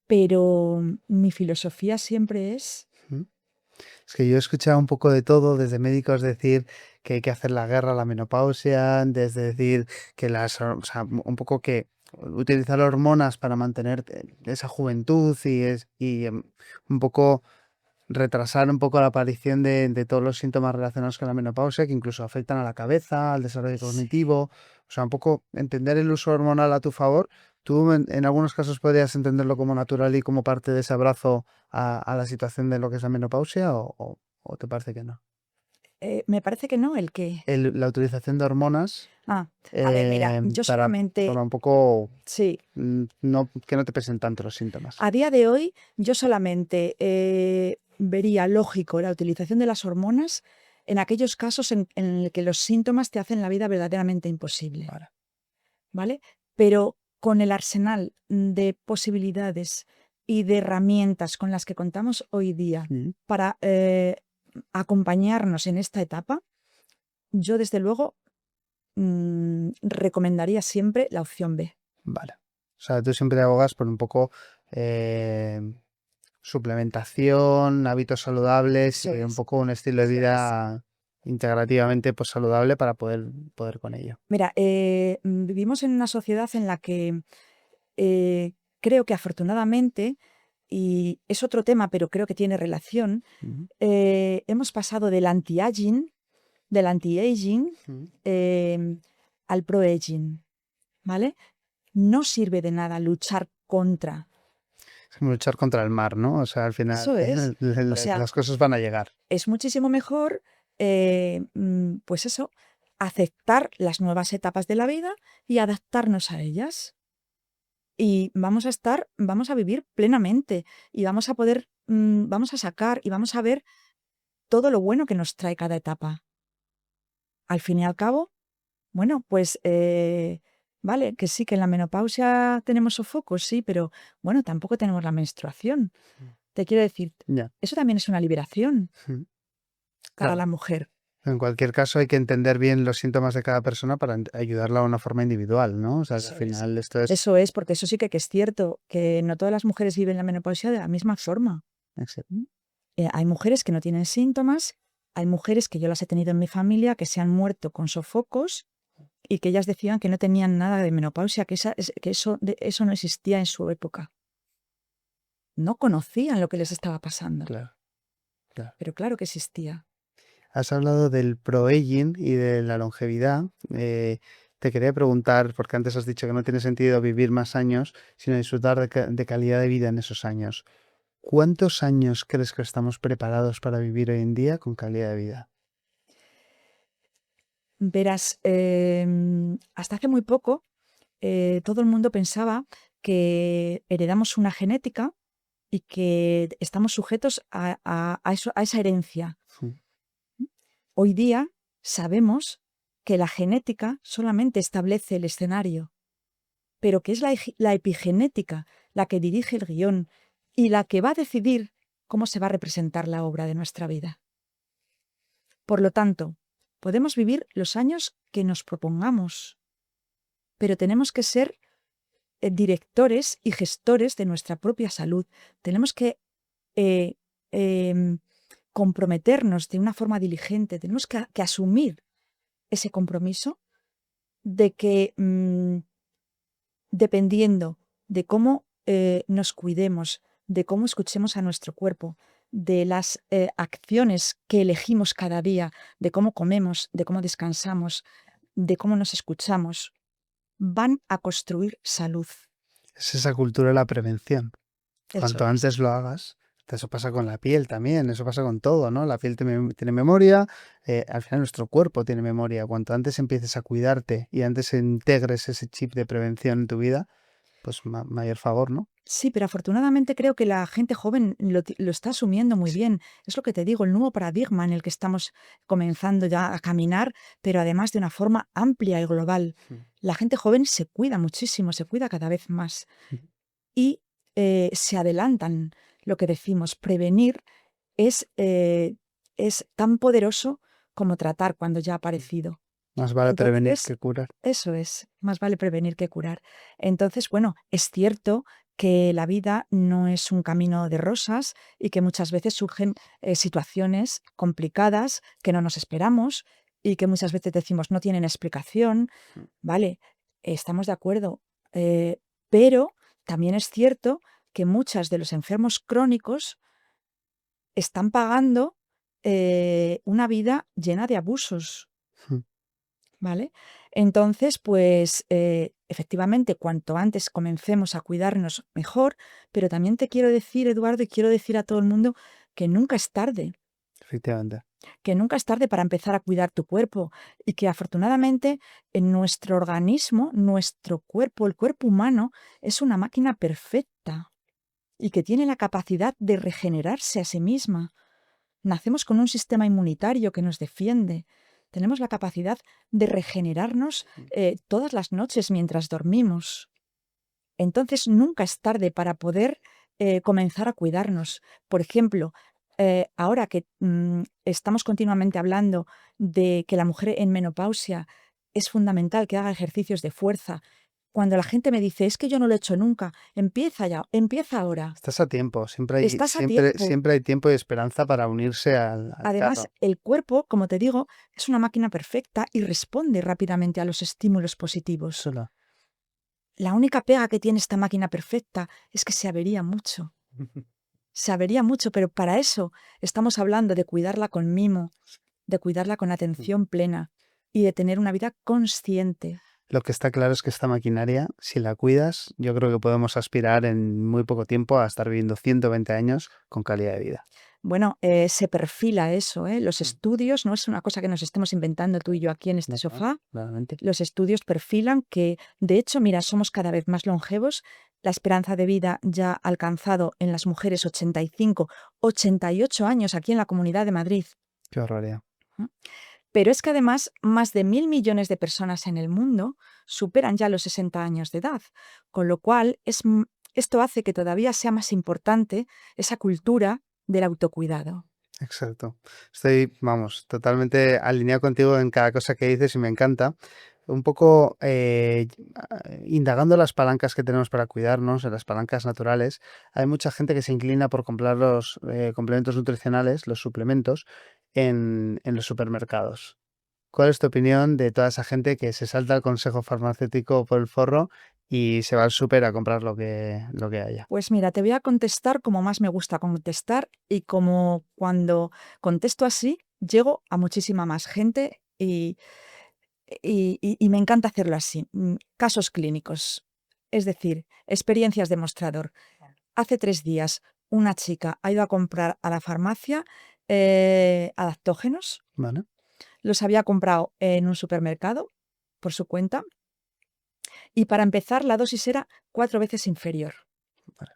pero mi filosofía siempre es... Mm. Es que yo he escuchado un poco de todo, desde médicos decir que hay que hacer la guerra a la menopausia, desde decir que o sea, un poco que utilizar hormonas para mantener esa juventud y un poco retrasar un poco la aparición de todos los síntomas relacionados con la menopausia, que incluso afectan a la cabeza, al desarrollo Sí. cognitivo. O sea, un poco entender el uso hormonal a tu favor. ¿Tú en algunos casos podrías entenderlo como natural y como parte de ese abrazo a la situación de lo que es la menopausia o te parece que no? Me parece que no, el que... La utilización de hormonas A ver, mira, yo para solamente... un poco Sí, no, que no te pesen tanto los síntomas. a día de hoy yo solamente vería lógico la utilización de las hormonas en aquellos casos en el que los síntomas te hacen la vida verdaderamente imposible, Vale. ¿vale? Pero con el arsenal de posibilidades y de herramientas con las que contamos hoy día Mm, para acompañarnos en esta etapa, yo desde luego recomendaría siempre la opción B. vale. O sea, tú siempre abogas por un poco eh, suplementación, hábitos saludables Eso y un es. poco un estilo de Eso es. vida integrativamente pues, saludable para poder con ello. Mira, vivimos en una sociedad en la que eh, creo que afortunadamente, y es otro tema, pero creo que tiene relación, Ujú, hemos pasado del anti-aging ujú. al pro-aging, ¿vale? No sirve de nada luchar contra. Es como luchar contra el mar, ¿no? O sea, al final Eso es. O sea, las cosas van a llegar. es muchísimo mejor, pues eso, aceptar las nuevas etapas de la vida y adaptarnos a ellas. Y vamos a vivir plenamente y vamos a poder, vamos a sacar y vamos a ver todo lo bueno que nos trae cada etapa. Al fin y al cabo, bueno, pues ¿vale? Que sí, que en la menopausia tenemos sofocos, sí, pero bueno, tampoco tenemos la menstruación. Mm. Te quiero decir, Ya. eso también es una liberación Mm. para Claro. la mujer. En cualquier caso, hay que entender bien los síntomas de cada persona para ayudarla de una forma individual, ¿no? O sea, que al Eso es. final esto es... Eso es, porque eso sí que es cierto, que no todas las mujeres viven la menopausia de la misma forma. Exacto. Hay mujeres que no tienen síntomas, hay mujeres que yo las he tenido en mi familia que se han muerto con sofocos y que ellas decían que no tenían nada de menopausia, que eso no existía en su época. No conocían lo que les estaba pasando, Claro, claro. pero claro que existía. Has hablado del proaging y de la longevidad. Te quería preguntar, porque antes has dicho que no tiene sentido vivir más años, sino disfrutar de calidad de vida en esos años. ¿Cuántos años crees que estamos preparados para vivir hoy en día con calidad de vida? Verás, hasta hace muy poco todo el mundo pensaba que heredamos una genética y que estamos sujetos a esa herencia. Mm. Hoy día sabemos que la genética solamente establece el escenario, pero que es la epigenética la que dirige el guión y la que va a decidir cómo se va a representar la obra de nuestra vida. Por lo tanto, podemos vivir los años que nos propongamos, pero tenemos que ser directores y gestores de nuestra propia salud. Tenemos que eh, em, comprometernos de una forma diligente, tenemos que asumir ese compromiso de que dependiendo de cómo nos cuidemos, de cómo escuchemos a nuestro cuerpo, de las acciones que elegimos cada día, de cómo comemos, de cómo descansamos, de cómo nos escuchamos, van a construir salud. Es esa cultura de la prevención. Eso Cuanto es. antes lo hagas, eso pasa con la piel también, eso pasa con todo, ¿no? La piel tiene memoria, al final nuestro cuerpo tiene memoria. Cuanto antes empieces a cuidarte y antes integres ese chip de prevención en tu vida, pues mayor favor, ¿no? Sí, pero afortunadamente creo que la gente joven lo está asumiendo muy Sí. bien. Es lo que te digo, el nuevo paradigma en el que estamos comenzando ya a caminar, pero además de una forma amplia y global. Mm. La gente joven se cuida muchísimo, se cuida cada vez más Mm. y se adelantan. Lo que decimos, prevenir es tan poderoso como tratar cuando ya ha aparecido. Más vale prevenir Entonces, que curar. eso es, más vale prevenir que curar. Entonces, bueno, es cierto que la vida no es un camino de rosas y que muchas veces surgen situaciones complicadas que no nos esperamos y que muchas veces decimos no tienen explicación, Mm. ¿vale? Estamos de acuerdo, pero también es cierto que muchos de los enfermos crónicos están pagando una vida llena de abusos. Mm. ¿Vale? Entonces, pues efectivamente, cuanto antes comencemos a cuidarnos mejor, pero también te quiero decir, Eduardo, y quiero decir a todo el mundo que nunca es tarde, Efectivamente. que nunca es tarde para empezar a cuidar tu cuerpo y que afortunadamente en nuestro organismo, nuestro cuerpo, el cuerpo humano, es una máquina perfecta y que tiene la capacidad de regenerarse a sí misma. Nacemos con un sistema inmunitario que nos defiende. Tenemos la capacidad de regenerarnos todas las noches mientras dormimos. Entonces nunca es tarde para poder comenzar a cuidarnos. Por ejemplo, ahora que estamos continuamente hablando de que la mujer en menopausia es fundamental que haga ejercicios de fuerza, cuando la gente me dice, es que yo no lo he hecho nunca, empieza ya, empieza ahora, Estás a tiempo, estás a tiempo. siempre hay tiempo y esperanza para unirse al Además, carro. el cuerpo, como te digo, es una máquina perfecta y responde rápidamente a los estímulos positivos. Solo. La única pega que tiene esta máquina perfecta es que se avería mucho. Se avería mucho, pero para eso estamos hablando de cuidarla con mimo, de cuidarla con atención plena y de tener una vida consciente. Lo que está claro es que esta maquinaria, si la cuidas, yo creo que podemos aspirar en muy poco tiempo a estar viviendo 120 años con calidad de vida. Bueno, se perfila eso, ¿eh? Los Mm. estudios, no es una cosa que nos estemos inventando tú y yo aquí en este No, no, sofá. claramente. Los estudios perfilan que, de hecho, mira, somos cada vez más longevos. La esperanza de vida ya ha alcanzado en las mujeres 85, 88 años aquí en la Comunidad de Madrid. Qué barbaridad. ¿M? Pero es que además más de 1.000 millones de personas en el mundo superan ya los 60 años de edad, con lo cual esto hace que todavía sea más importante esa cultura del autocuidado. Exacto. Estoy, vamos, totalmente alineado contigo en cada cosa que dices y me encanta. Un poco indagando las palancas que tenemos para cuidarnos, en las palancas naturales, hay mucha gente que se inclina por comprar los complementos nutricionales, los suplementos, en los supermercados. ¿Cuál es tu opinión de toda esa gente que se salta el consejo farmacéutico por el forro y se va al súper a comprar lo que haya? Pues mira, te voy a contestar como más me gusta contestar y como cuando contesto así, llego a muchísima más gente y me encanta hacerlo así. Casos clínicos, es decir, experiencias de mostrador. Hace 3 días una chica ha ido a comprar a la farmacia adaptógenos, ¿Vale? los había comprado en un supermercado por su cuenta y para empezar la dosis era 4 veces inferior. Vale.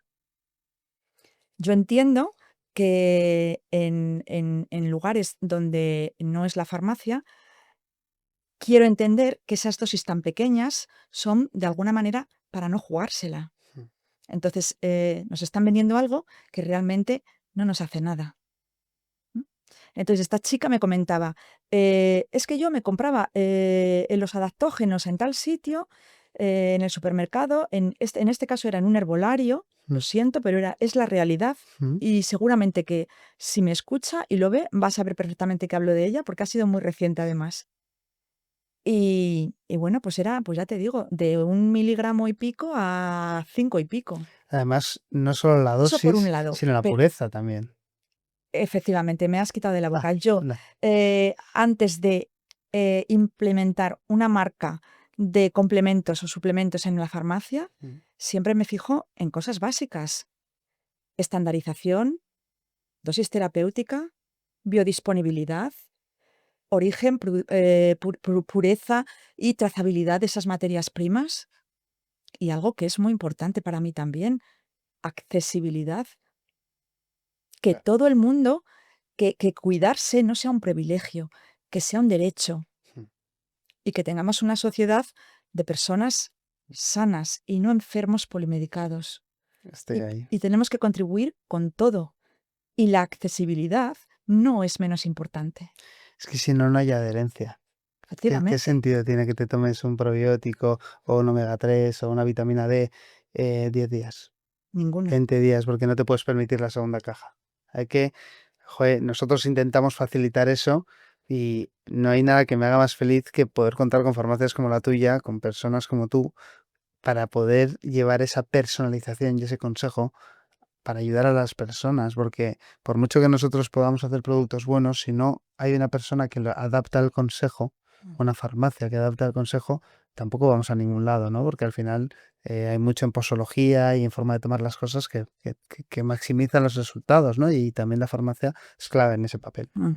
Yo entiendo que en lugares donde no es la farmacia, quiero entender que esas dosis tan pequeñas son de alguna manera para no jugársela. Mm. Entonces, nos están vendiendo algo que realmente no nos hace nada. Entonces, esta chica me comentaba, es que yo me compraba en los adaptógenos en tal sitio, en el supermercado, en este caso era en un herbolario, lo Mm, siento, pero es la realidad. mm. Y seguramente que si me escucha y lo ve, va a saber perfectamente que hablo de ella, porque ha sido muy reciente además. Y bueno, pues era, pues ya te digo, de 1 miligramo y pico a 5 y pico. Además, no solo la Eso por un dosis, lado. sino la pureza también. Efectivamente, me has quitado de la Ah, boca. Yo, anda. antes de implementar una marca de complementos o suplementos en la farmacia, Mm. siempre me fijo en cosas básicas. Estandarización, dosis terapéutica, biodisponibilidad, origen, pureza y trazabilidad de esas materias primas. Y algo que es muy importante para mí también, accesibilidad. Que Claro. todo el mundo, que cuidarse no sea un privilegio, que sea un derecho Mm. y que tengamos una sociedad de personas sanas y no enfermos polimedicados. Estoy Y, ahí. y tenemos que contribuir con todo. Y la accesibilidad no es menos importante. Es que si no, no hay adherencia. ¿Qué Efectivamente, sentido tiene que te tomes un probiótico o un omega 3 o una vitamina D 10 días, ninguno. 20 días, porque no te puedes permitir la segunda caja? Hay que, joder, nosotros intentamos facilitar eso y no hay nada que me haga más feliz que poder contar con farmacias como la tuya, con personas como tú, para poder llevar esa personalización y ese consejo para ayudar a las personas, porque por mucho que nosotros podamos hacer productos buenos, si no hay una persona que lo adapta al consejo, una farmacia que adapta al consejo, tampoco vamos a ningún lado, ¿no? Porque al final hay mucho en posología y en forma de tomar las cosas que maximizan los resultados, ¿no? Y también la farmacia es clave en ese papel. Ujú.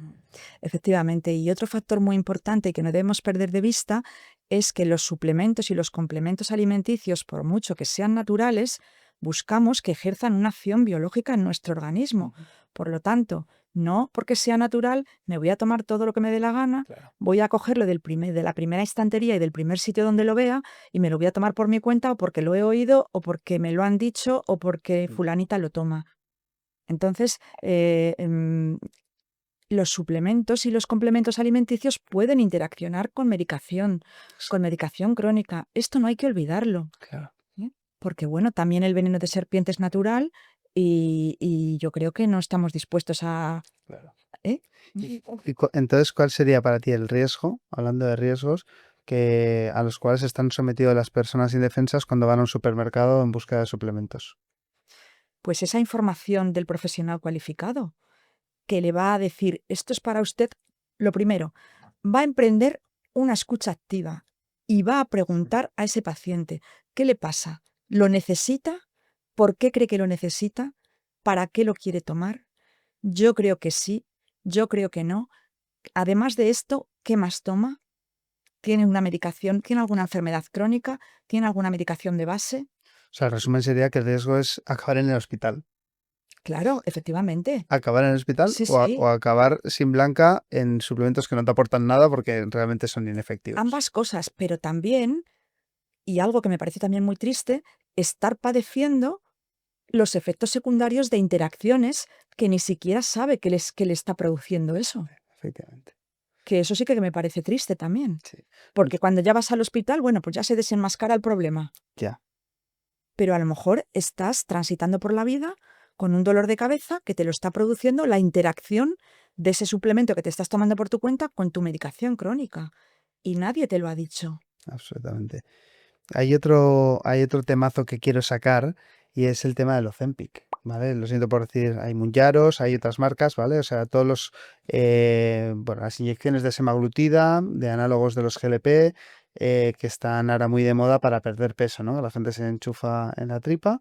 Efectivamente. Y otro factor muy importante que no debemos perder de vista es que los suplementos y los complementos alimenticios, por mucho que sean naturales, buscamos que ejerzan una acción biológica en nuestro organismo. Ujú. Por lo tanto, no porque sea natural, me voy a tomar todo lo que me dé la gana, Claro. voy a cogerlo de la primera estantería y del primer sitio donde lo vea y me lo voy a tomar por mi cuenta o porque lo he oído o porque me lo han dicho o porque Mm. fulanita lo toma. Entonces, los suplementos y los complementos alimenticios pueden interaccionar con medicación crónica. Esto no hay que olvidarlo, Claro, ¿eh? Porque, bueno, también el veneno de serpiente es natural y yo creo que no estamos dispuestos a, claro. ¿eh? Entonces, ¿cuál sería para ti el riesgo, hablando de riesgos, que a los cuales están sometidos las personas indefensas cuando van a un supermercado en busca de suplementos? Pues esa información del profesional cualificado que le va a decir, esto es para usted, lo primero, va a emprender una escucha activa y va a preguntar a ese paciente, ¿qué le pasa? ¿Lo necesita? ¿Por qué cree que lo necesita? ¿Para qué lo quiere tomar? Yo creo que sí, yo creo que no. Además de esto, ¿qué más toma? ¿Tiene una medicación? ¿Tiene alguna enfermedad crónica? ¿Tiene alguna medicación de base? O sea, el resumen sería que el riesgo es acabar en el hospital. Claro, efectivamente. Acabar en el hospital Sí, o sí. acabar sin blanca en suplementos que no te aportan nada porque realmente son inefectivos. Ambas cosas, pero también, y algo que me parece también muy triste, estar padeciendo los efectos secundarios de interacciones que ni siquiera sabe que le está produciendo eso. Efectivamente. Que eso sí que me parece triste también. Sí. Porque cuando ya vas al hospital, bueno, pues ya se desenmascara el problema. Ya. Pero a lo mejor estás transitando por la vida con un dolor de cabeza que te lo está produciendo la interacción de ese suplemento que te estás tomando por tu cuenta con tu medicación crónica. Y nadie te lo ha dicho. Absolutamente. Hay otro temazo que quiero sacar y es el tema del Ozempic, ¿vale? Lo siento por decir, hay Mounjaros, hay otras marcas, ¿vale? O sea, bueno, las inyecciones de semaglutida, de análogos de los GLP, que están ahora muy de moda para perder peso, ¿no? La gente se enchufa en la tripa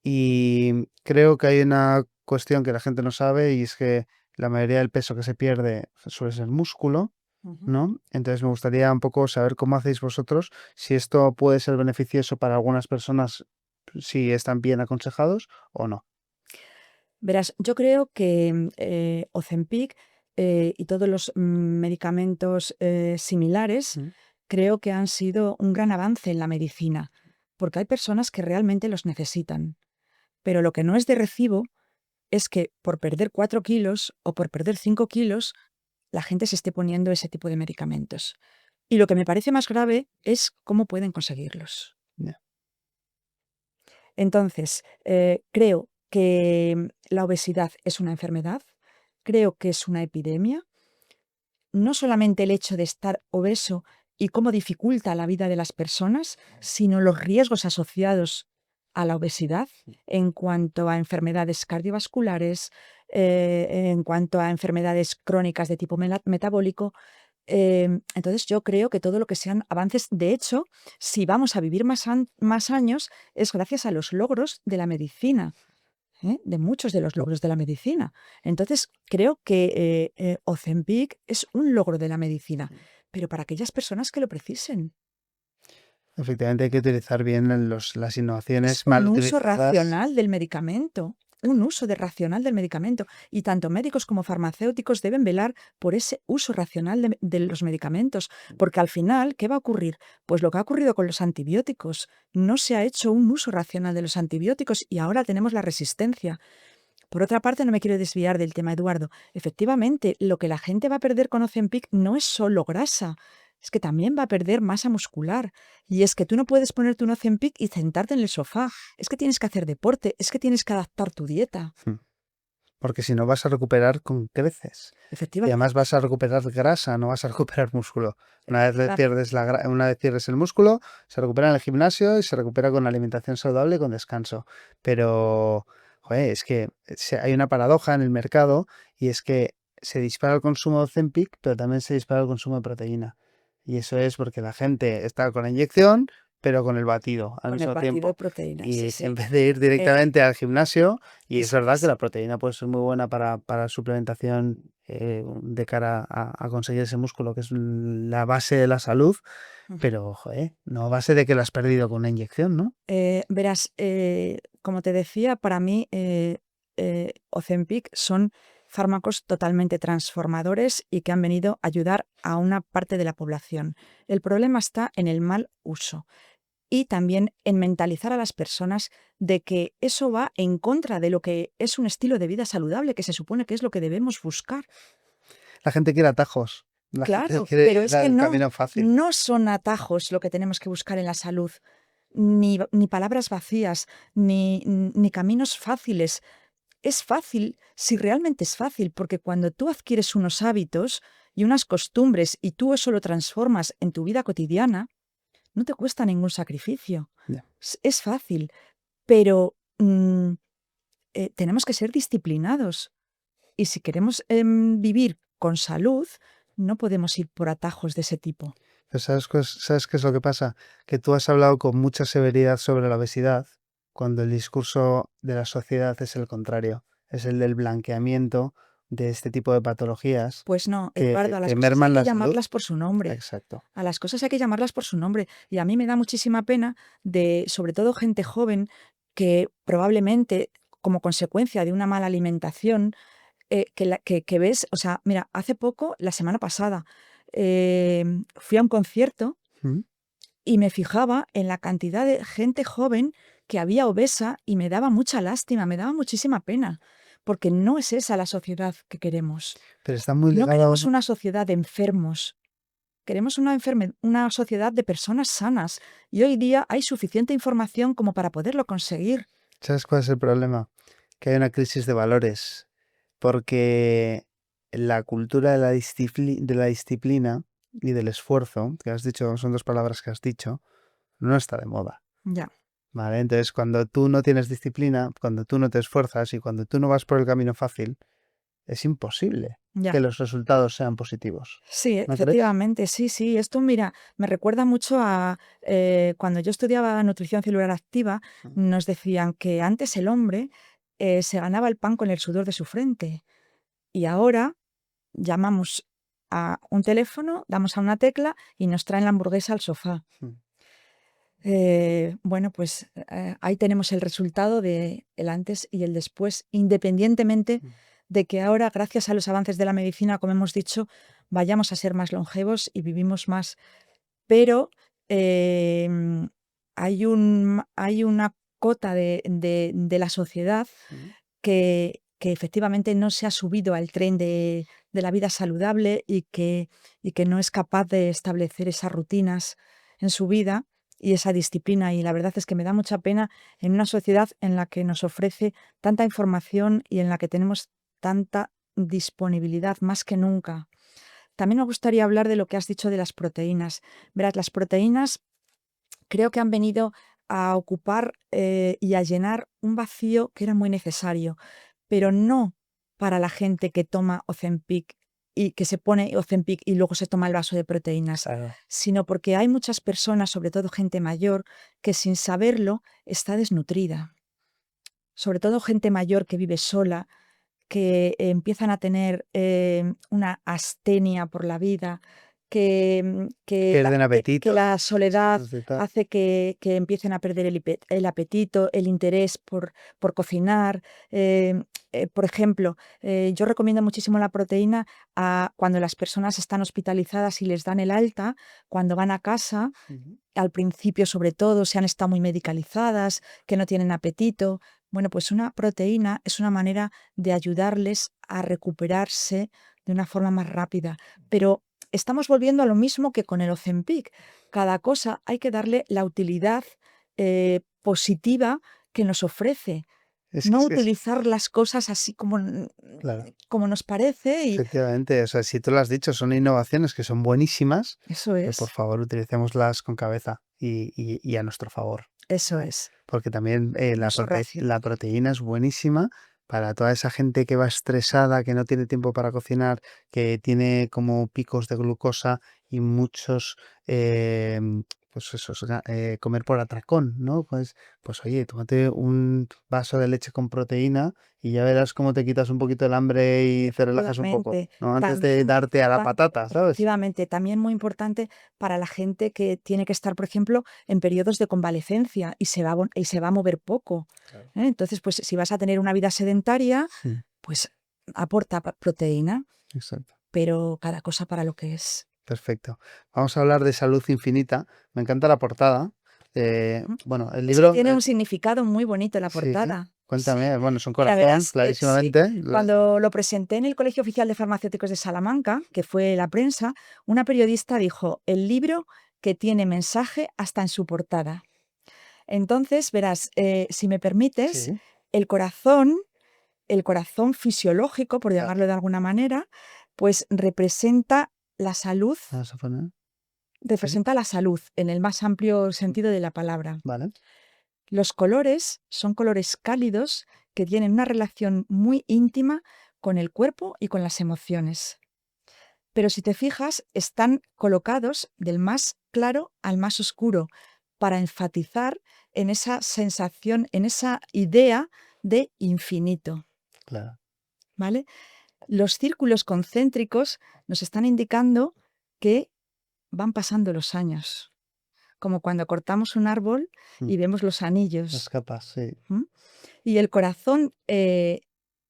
y creo que hay una cuestión que la gente no sabe y es que la mayoría del peso que se pierde suele ser músculo, Ujú. ¿no? Entonces me gustaría un poco saber cómo hacéis vosotros, si esto puede ser beneficioso para algunas personas, si están bien aconsejados o no. Verás, yo creo que Ozempic y todos los medicamentos similares, Mm. creo que han sido un gran avance en la medicina, porque hay personas que realmente los necesitan. Pero lo que no es de recibo es que por perder 4 kilos o por perder 5 kilos, la gente se esté poniendo ese tipo de medicamentos. Y lo que me parece más grave es cómo pueden conseguirlos. Ya. Entonces, creo que la obesidad es una enfermedad, creo que es una epidemia. No solamente el hecho de estar obeso y cómo dificulta la vida de las personas, sino los riesgos asociados a la obesidad en cuanto a enfermedades cardiovasculares, en cuanto a enfermedades crónicas de tipo metabólico. Entonces yo creo que todo lo que sean avances, de hecho, si vamos a vivir más años, es gracias a los logros de la medicina. De muchos de los logros de la medicina. Entonces, creo que Ozempic es un logro de la medicina, pero para aquellas personas que lo precisen. Efectivamente hay que utilizar bien las Es innovaciones un mal uso utilizadas. racional del medicamento, un uso racional del medicamento. Y tanto médicos como farmacéuticos deben velar por ese uso racional de los medicamentos, porque al final, ¿qué va a ocurrir? Pues lo que ha ocurrido con los antibióticos. No se ha hecho un uso racional de los antibióticos y ahora tenemos la resistencia. Por otra parte, no me quiero desviar del tema, Eduardo. Efectivamente, lo que la gente va a perder con Ozempic no es solo grasa, es que también va a perder masa muscular. Y es que tú no puedes ponerte un Ozempic y sentarte en el sofá. Es que tienes que hacer deporte, es que tienes que adaptar tu dieta. Mm. Porque si no vas a recuperar con creces. Y Efectivamente, además vas a recuperar grasa, no vas a recuperar músculo. efectivamente. Una vez pierdes el músculo, se recupera en el gimnasio y se recupera con alimentación saludable y con descanso. Pero, joder, es que hay una paradoja en el mercado y es que se dispara el consumo de Ozempic, pero también se dispara el consumo de proteína. Y eso es porque la gente está con la inyección, pero con el batido al Con el mismo batido de tiempo. proteínas, sí, Y en sí. vez de ir Eh, directamente al gimnasio, y es eso verdad que es. la proteína puede ser muy buena para suplementación de cara a conseguir ese músculo, que es la base de la salud, Ujú. pero, joder, no a base de que lo has perdido con una inyección, ¿no? Verás, como te decía, para mí Ozempic son fármacos totalmente transformadores y que han venido a ayudar a una parte de la población. El problema está en el mal uso y también en mentalizar a las personas de que eso va en contra de lo que es un estilo de vida saludable, que se supone que es lo que debemos buscar. La gente quiere atajos, la gente Claro, quiere pero ir es que al no, camino fácil. no son atajos lo que tenemos que buscar en la salud, ni palabras vacías, ni caminos fáciles. Es fácil si realmente es fácil, porque cuando tú adquieres unos hábitos y unas costumbres y tú eso lo transformas en tu vida cotidiana, no te cuesta ningún sacrificio. Ya. Es fácil, pero tenemos que ser disciplinados. Y si queremos vivir con salud, no podemos ir por atajos de ese tipo. Pero ¿sabes qué es lo que pasa? Que tú has hablado con mucha severidad sobre la obesidad, cuando el discurso de la sociedad es el contrario, es el del blanqueamiento de este tipo de patologías Pues no, que, Eduardo, a las que cosas hay merman que la salud. llamarlas por su nombre. Exacto. A las cosas hay que llamarlas por su nombre. Y a mí me da muchísima pena de, sobre todo, gente joven que probablemente como consecuencia de una mala alimentación, que ves, o sea, mira, hace poco, la semana pasada, fui a un concierto Mm. y me fijaba en la cantidad de gente joven que había obesa y me daba mucha lástima, me daba muchísima pena, porque no es esa la sociedad que queremos. Pero está muy No ligado queremos una sociedad de enfermos, queremos una sociedad de personas sanas y hoy día hay suficiente información como para poderlo conseguir. ¿Sabes cuál es el problema? Que hay una crisis de valores, porque la cultura de de la disciplina y del esfuerzo, que has dicho, son dos palabras que has dicho, no está de moda, Ya, ¿vale? Entonces, cuando tú no tienes disciplina, cuando tú no te esfuerzas y cuando tú no vas por el camino fácil, es imposible ya. que los resultados sean positivos. Sí, ¿No crees? efectivamente, sí, sí. Esto, mira, me recuerda mucho a cuando yo estudiaba nutrición celular activa, Mm. nos decían que antes el hombre se ganaba el pan con el sudor de su frente y ahora llamamos a un teléfono, damos a una tecla y nos traen la hamburguesa al sofá. Mm. Bueno, pues ahí tenemos el resultado de el antes y el después, independientemente Mm. de que ahora, gracias a los avances de la medicina, como hemos dicho, vayamos a ser más longevos y vivimos más. Pero em, hay una cota de la sociedad Mm. que efectivamente no se ha subido al tren de la vida saludable y que no es capaz de establecer esas rutinas en su vida y esa disciplina. Y la verdad es que me da mucha pena en una sociedad en la que nos ofrece tanta información y en la que tenemos tanta disponibilidad más que nunca. También me gustaría hablar de lo que has dicho de las proteínas. Verás, las proteínas creo que han venido a ocupar y a llenar un vacío que era muy necesario, pero no para la gente que toma Ozempic y que se pone Ozempic y luego se toma el vaso de proteínas, Claro. sino porque hay muchas personas, sobre todo gente mayor, que sin saberlo está desnutrida. Sobre todo gente mayor que vive sola, que empiezan a tener una astenia por la vida, Pierden que apetito. la soledad Después de tal. hace que empiecen a perder el apetito, el interés por cocinar. Por ejemplo, yo recomiendo muchísimo la proteína cuando las personas están hospitalizadas y les dan el alta, cuando van a casa, Ujú. al principio sobre todo, se han estado muy medicalizadas, que no tienen apetito. Bueno, pues una proteína es una manera de ayudarles a recuperarse de una forma más rápida. Pero estamos volviendo a lo mismo que con el Ozempic. Cada cosa hay que darle la utilidad positiva que nos ofrece. No Es utilizar las cosas así como, claro. como nos parece y Efectivamente, o sea, si tú lo has dicho, son innovaciones que son buenísimas, eso pero por es, favor utilicémoslas con cabeza y a nuestro favor. eso es. Porque también Uso la racional. proteína es buenísima para toda esa gente que va estresada, que no tiene tiempo para cocinar, que tiene como picos de glucosa y muchos, pues eso, comer por atracón, ¿no? Pues oye, tómate un vaso de leche con proteína y ya verás cómo te quitas un poquito el hambre y te relajas un poco, Efectivamente. ¿no? Antes de También, darte a la patata, ¿sabes? efectivamente, también muy importante para la gente que tiene que estar, por ejemplo, en periodos de convalecencia y y se va a mover poco. Claro. Entonces, pues si vas a tener una vida sedentaria, Mm. pues aporta proteína, Exacto. pero cada cosa para lo que es. Perfecto. Vamos a hablar de salud infinita. Me encanta la portada. Ujú. Bueno, el Es que libro, tiene un significado muy bonito la sí, portada. Sí. cuéntame. Bueno, es un Mira, corazón, verás, sí. clarísimamente. Cuando lo presenté en el Colegio Oficial de Farmacéuticos de Salamanca, que fue la prensa, una periodista dijo, el libro que tiene mensaje hasta en su portada. Entonces, verás, si me permites, Sí, el corazón, el corazón fisiológico, por claro. llamarlo de alguna manera, pues representa la salud, Vamos a poner. Sí, representa la salud en el más amplio mm, sentido de la palabra. vale. Los colores son colores cálidos que tienen una relación muy íntima con el cuerpo y con las emociones. Pero si te fijas, están colocados del más claro al más oscuro para enfatizar en esa sensación, en esa idea de infinito, Claro. ¿vale? Los círculos concéntricos nos están indicando que van pasando los años. como cuando cortamos un árbol y vemos los Las anillos. capas, sí. ¿M? Y el corazón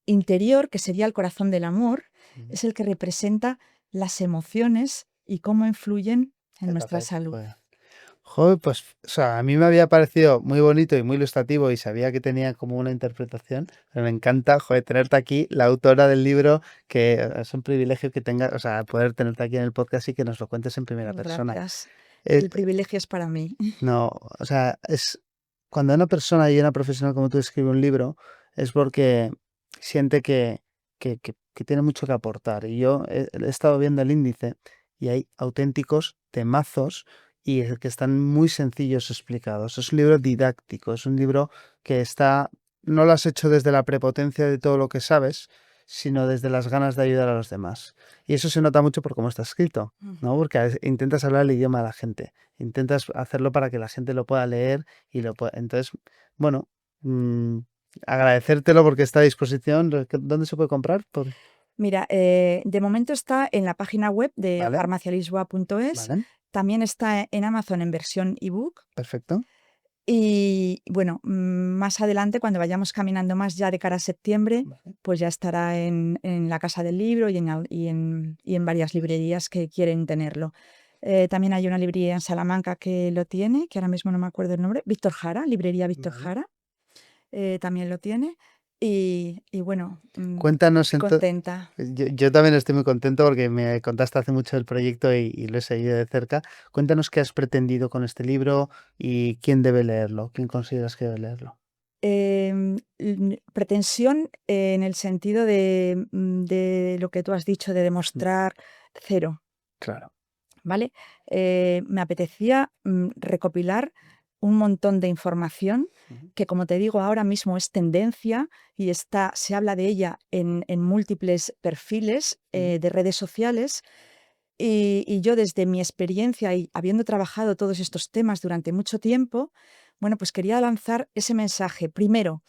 interior, que sería el corazón del amor, es el que representa las emociones y cómo influyen en El nuestra papel. salud. Pues, joder, pues, o sea, a mí me había parecido muy bonito y muy ilustrativo y sabía que tenía como una interpretación, pero me encanta, joder, tenerte aquí, la autora del libro, que es un privilegio que tenga, o sea, poder tenerte aquí en el podcast y que nos lo cuentes en primera persona. Gracias. Eh, El privilegio es para mí. no, o sea, es cuando una persona y una profesional como tú escribe un libro, es porque siente que tiene mucho que aportar. Y yo he estado viendo el índice y hay auténticos temazos y que están muy sencillos explicados. Es un libro didáctico, es un libro que está, no lo has hecho desde la prepotencia de todo lo que sabes, sino desde las ganas de ayudar a los demás. Y eso se nota mucho por cómo está escrito, ¿no? Porque intentas hablar el idioma de la gente, intentas hacerlo para que la gente lo pueda leer y lo pueda. Entonces, bueno, mm, agradecértelo porque está a disposición. ¿Dónde se puede comprar? Mira, de momento está en la página web de Vale, farmacialisboa.es, vale, también está en Amazon en versión ebook perfecto. y bueno, más adelante, cuando vayamos caminando más ya de cara a septiembre, Vale. pues ya estará en la Casa del Libro y en varias librerías que quieren tenerlo. También hay una librería en Salamanca que lo tiene, que ahora mismo no me acuerdo el nombre, Víctor Jara, librería Víctor Vale. Jara, también lo tiene. Y bueno, Cuéntanos entonces. contenta. Yo también estoy muy contento porque me contaste hace mucho el proyecto y lo he seguido de cerca. Cuéntanos qué has pretendido con este libro y quién debe leerlo, quién consideras que debe leerlo. Pretensión en el sentido de lo que tú has dicho, de Mm, demostrar cero, claro. ¿vale? Me apetecía recopilar un montón de información Ujú, que, como te digo, ahora mismo es tendencia y se habla de ella en múltiples perfiles ujú, de redes sociales. Y yo desde mi experiencia y habiendo trabajado todos estos temas durante mucho tiempo, bueno, pues quería lanzar ese mensaje. Primero,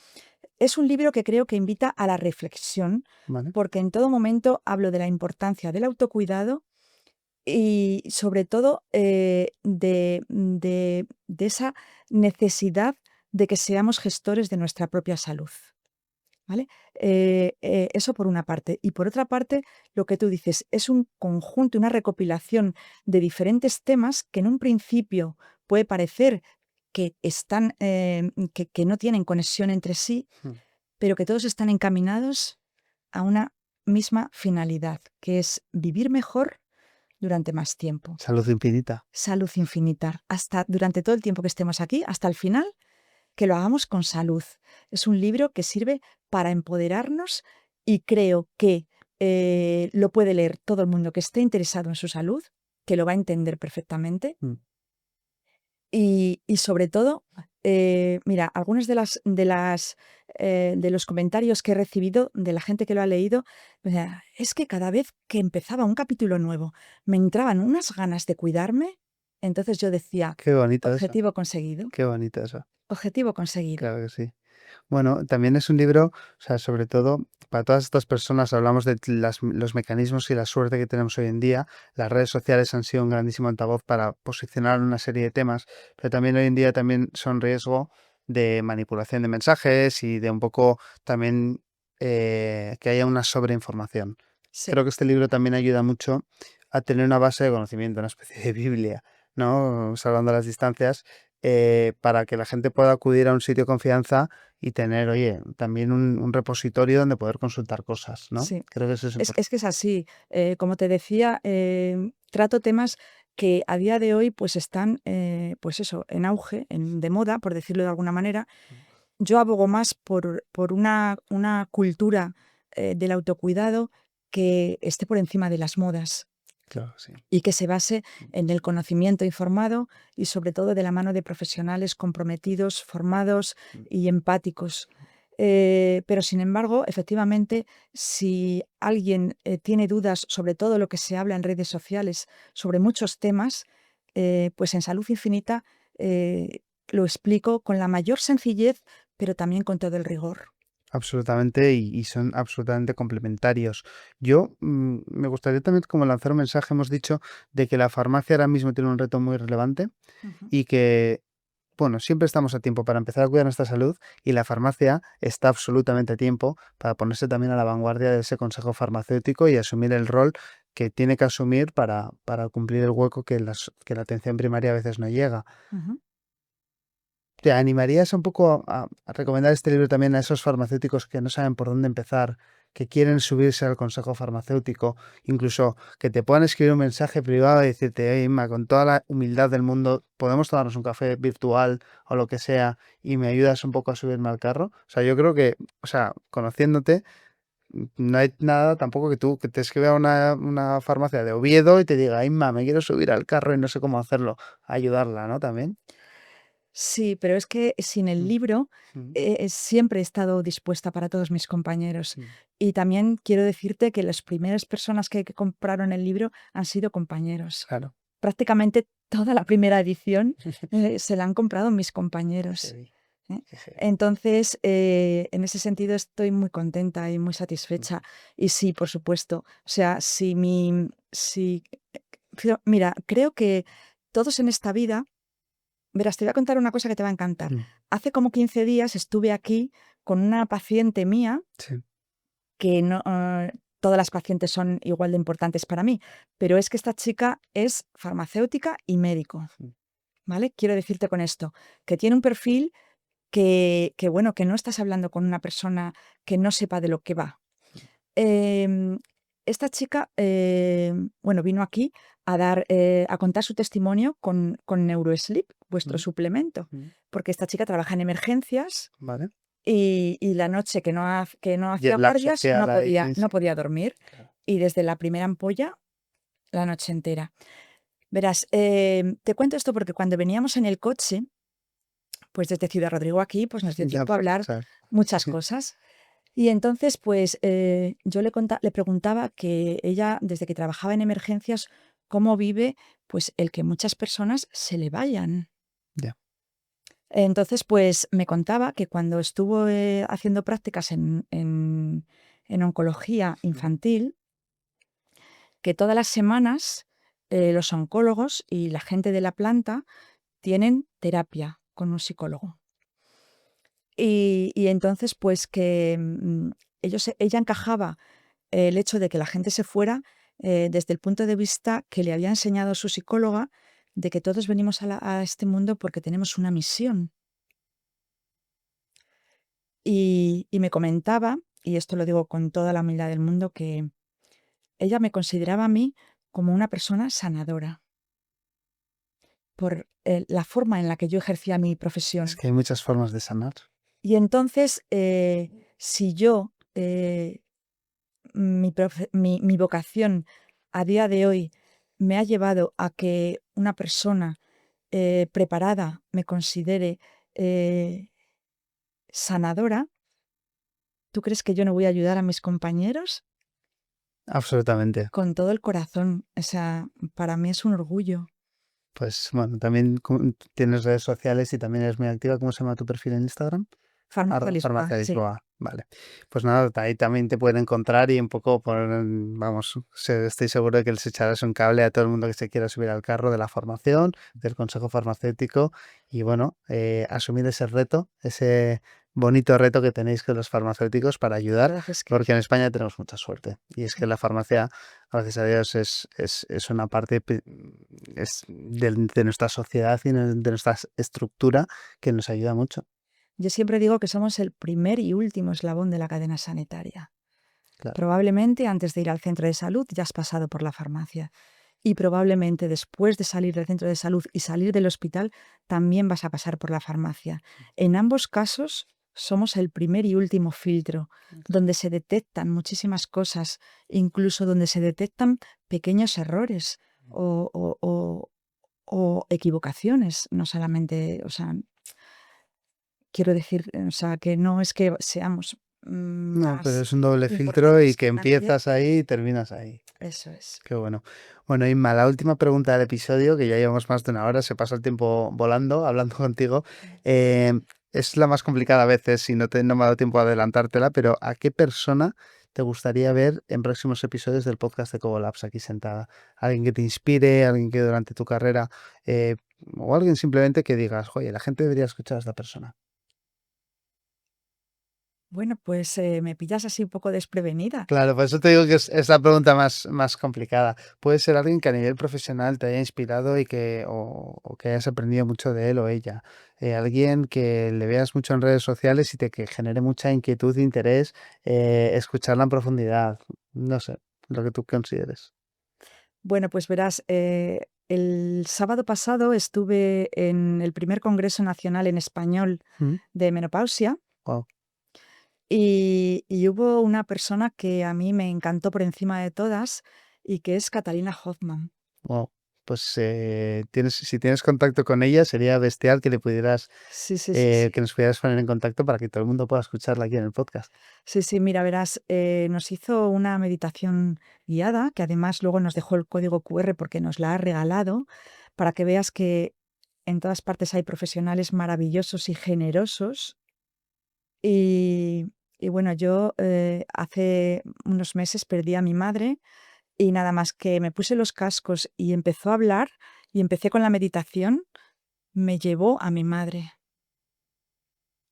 es un libro que creo que invita a la reflexión, vale. porque en todo momento hablo de la importancia del autocuidado y sobre todo de esa necesidad de que seamos gestores de nuestra propia salud. ¿Vale? Eso por una parte. Y por otra parte, lo que tú dices, es un conjunto, una recopilación de diferentes temas que en un principio puede parecer que están, que no tienen conexión entre sí, Mm. pero que todos están encaminados a una misma finalidad, que es vivir mejor durante más tiempo. Salud infinita. Salud infinita, hasta durante todo el tiempo que estemos aquí, hasta el final, que lo hagamos con salud. Es un libro que sirve para empoderarnos y creo que lo puede leer todo el mundo que esté interesado en su salud, que lo va a entender perfectamente Mm. y sobre todo, mira, algunos de los comentarios que he recibido de la gente que lo ha leído, o sea, es que cada vez que empezaba un capítulo nuevo me entraban unas ganas de cuidarme, entonces yo decía, Qué bonito eso. objetivo conseguido, Qué bonito eso. objetivo conseguido. Claro que sí. Bueno, también es un libro, o sea, sobre todo para todas estas personas, hablamos de los mecanismos y la suerte que tenemos hoy en día. Las redes sociales han sido un grandísimo altavoz para posicionar una serie de temas, pero también hoy en día también son riesgo de manipulación de mensajes y de un poco también que haya una sobreinformación. Sí. Creo que este libro también ayuda mucho a tener una base de conocimiento, una especie de Biblia, ¿no? Salvando las distancias, para que la gente pueda acudir a un sitio de confianza y tener, oye, también un repositorio donde poder consultar cosas, ¿no? Sí, Creo que eso es es importante. que es así. Como te decía, trato temas que a día de hoy pues están, pues eso, en auge, de moda, por decirlo de alguna manera. Yo abogo más por una cultura del autocuidado que esté por encima de las modas Claro, sí. y que se base en el conocimiento informado y sobre todo de la mano de profesionales comprometidos, formados y empáticos. Pero sin embargo, efectivamente, si alguien tiene dudas sobre todo lo que se habla en redes sociales, sobre muchos temas, pues en Salud Infinita lo explico con la mayor sencillez, pero también con todo el rigor. Absolutamente, y son absolutamente complementarios. Yo me gustaría también como lanzar un mensaje, hemos dicho, de que la farmacia ahora mismo tiene un reto muy relevante Ujú, y que, bueno, siempre estamos a tiempo para empezar a cuidar nuestra salud y la farmacia está absolutamente a tiempo para ponerse también a la vanguardia de ese consejo farmacéutico y asumir el rol que tiene que asumir para cumplir el hueco que la atención primaria a veces no llega. ujú. ¿Te animarías un poco a recomendar este libro también a esos farmacéuticos que no saben por dónde empezar, que quieren subirse al consejo farmacéutico, incluso que te puedan escribir un mensaje privado y decirte, hey, Inma, con toda la humildad del mundo, podemos tomarnos un café virtual o lo que sea y me ayudas un poco a subirme al carro? O sea, yo creo que, o sea, conociéndote, no hay nada tampoco que tú que te escriba una farmacia de Oviedo y te diga, Inma, me quiero subir al carro y no sé cómo hacerlo, ayudarla, ¿no? También. Sí, pero es que sin el Mm, libro mm, siempre he estado dispuesta para todos mis compañeros. mm. Y también quiero decirte que las primeras personas que compraron el libro han sido compañeros. Claro. Prácticamente toda la primera edición se la han comprado mis Qué compañeros. heavy, ¿Eh? qué heavy. Entonces, en ese sentido estoy muy contenta y muy Mm, satisfecha. Y sí, por supuesto. O sea, mira, creo que todos en esta vida. Verás, te voy a contar una cosa que te va a encantar. mm, Hace como 15 días estuve aquí con una paciente mía sí, que no, todas las pacientes son igual de importantes para mí, pero es que esta chica es farmacéutica y médico, mm, ¿vale? Quiero decirte con esto, que tiene un perfil bueno, que no estás hablando con una persona que no sepa de lo que va. Em, Esta chica, bueno, vino aquí a contar su testimonio con NeuroSleep, vuestro mm, suplemento, mm. porque esta chica trabaja en emergencias Vale. y la noche que no hacía Jet lag guardias social ahí, sí, no sí. podía dormir Claro. y desde la primera ampolla la noche entera. Verás, te cuento esto porque cuando veníamos en el coche, pues desde Ciudad Rodrigo aquí, pues nos dio Ya tiempo a por hablar saber. muchas cosas. Y entonces, pues, yo le preguntaba que ella, desde que trabajaba en emergencias, cómo vive, pues, el que muchas personas se le vayan. Ya. Entonces, pues, me contaba que cuando estuvo, haciendo prácticas en oncología Mm, infantil, que todas las semanas, los oncólogos y la gente de la planta tienen terapia con un psicólogo. Y entonces, pues, que, ella encajaba el hecho de que la gente se fuera, desde el punto de vista que le había enseñado su psicóloga, de que todos venimos a este mundo porque tenemos una misión. Y me comentaba, y esto lo digo con toda la humildad del mundo, que ella me consideraba a mí como una persona sanadora, por, la forma en la que yo ejercía mi Es profesión. que hay muchas formas de sanar. Y entonces, si yo, mi vocación a día de hoy me ha llevado a que una persona, preparada me considere, eh, sanadora, ¿tú crees que yo no voy a ayudar a mis compañeros? Absolutamente. Con todo el corazón. O sea, para mí es un orgullo. Pues bueno, también tienes redes sociales y también eres muy activa. ¿Cómo se llama tu perfil en Instagram? Farmacia Lisboa, Farmacia sí. Lisboa. Vale. Pues nada, ahí también te pueden encontrar y un poco vamos, estoy seguro de que les echarás un cable a todo el mundo que se quiera subir al carro de la formación, del consejo farmacéutico y bueno, asumir ese reto, ese bonito reto que tenéis con los farmacéuticos para La ayudar, verdad es que porque en España tenemos mucha suerte. Y es que la farmacia, gracias a Dios, es una parte de nuestra sociedad y de nuestra estructura que nos ayuda mucho. yo siempre digo que somos el primer y último eslabón de la cadena sanitaria. Claro. Probablemente antes de ir al centro de salud ya has pasado por la farmacia. Y probablemente después de salir del centro de salud y salir del hospital, también vas a pasar por la farmacia. En ambos casos, somos el primer y último filtro, donde se detectan muchísimas cosas, incluso donde se detectan pequeños errores o equivocaciones, no solamente, o sea, quiero decir, o sea, que no es que seamos No, pero más es un doble filtro y importantes que que nadie. empiezas ahí y terminas ahí. Eso es. Qué bueno. Bueno, Inma, la última pregunta del episodio, que ya llevamos más de una hora, se pasa el tiempo volando, hablando contigo. Eh, es la más complicada a veces y no me ha dado tiempo a adelantártela, pero ¿a qué persona te gustaría ver en próximos episodios del podcast de Cobolabs aquí sentada? ¿Alguien que te inspire, alguien que durante tu carrera, eh, o alguien simplemente que digas, oye, la gente debería escuchar a esta persona? Bueno, pues me pillas así un poco desprevenida. Claro, por eso te digo que es la pregunta más complicada. Puede ser alguien que a nivel profesional te haya inspirado o que hayas aprendido mucho de él o ella. Alguien que le veas mucho en redes sociales y que genere mucha inquietud e interés, escucharla en profundidad. No sé, lo que tú consideres. Bueno, pues verás, el sábado pasado estuve en el primer Congreso Nacional en Español de Menopausia Wow, y hubo una persona que a mí me encantó por encima de todas y que es Catalina Hoffman. wow. Pues si tienes contacto con ella, sería bestial que le pudieras, Sí, sí, sí, sí. que nos pudieras poner en contacto para que todo el mundo pueda escucharla aquí en el podcast. Sí, sí, mira, verás, nos hizo una meditación guiada, que además luego nos dejó el código QR porque nos la ha regalado, para que veas que en todas partes hay profesionales maravillosos y generosos. Y, y bueno, yo hace unos meses perdí a mi madre y nada más que me puse los cascos y empezó a hablar y empecé con la meditación, me llevó a mi madre.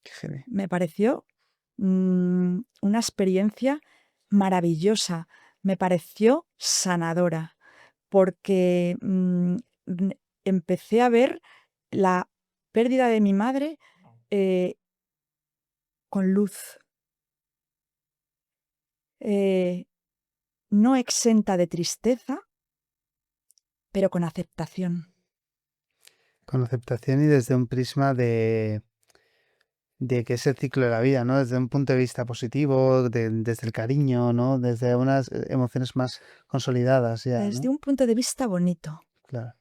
Qué genial. Me pareció una experiencia maravillosa, me pareció sanadora, porque empecé a ver la pérdida de mi madre eh, con luz, eh, no exenta de tristeza, pero con aceptación. Con aceptación y desde un prisma de que es el ciclo de la vida, ¿no? Desde un punto de vista positivo, desde el cariño, ¿no? Desde unas emociones más consolidadas ya, Desde ¿no? un punto de vista bonito, Claro,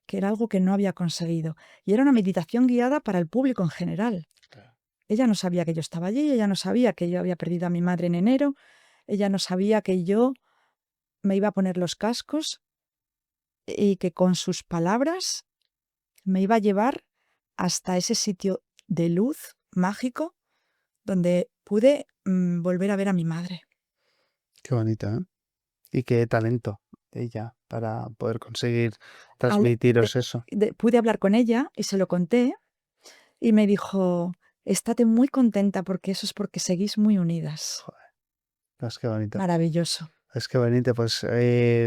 que era algo que no había conseguido. Y era una meditación guiada para el público en general. claro. Ella no sabía que yo estaba allí, ella no sabía que yo había perdido a mi madre en enero, ella no sabía que yo me iba a poner los cascos y que con sus palabras me iba a llevar hasta ese sitio de luz mágico donde pude volver a ver a mi madre. Qué bonito, ¿eh? Y qué talento ella para poder conseguir Al- transmitiros eso. pude hablar con ella y se lo conté y me dijo, estate muy contenta porque eso es porque seguís muy unidas. Joder, pues qué bonito. Maravilloso. Es que bonito, pues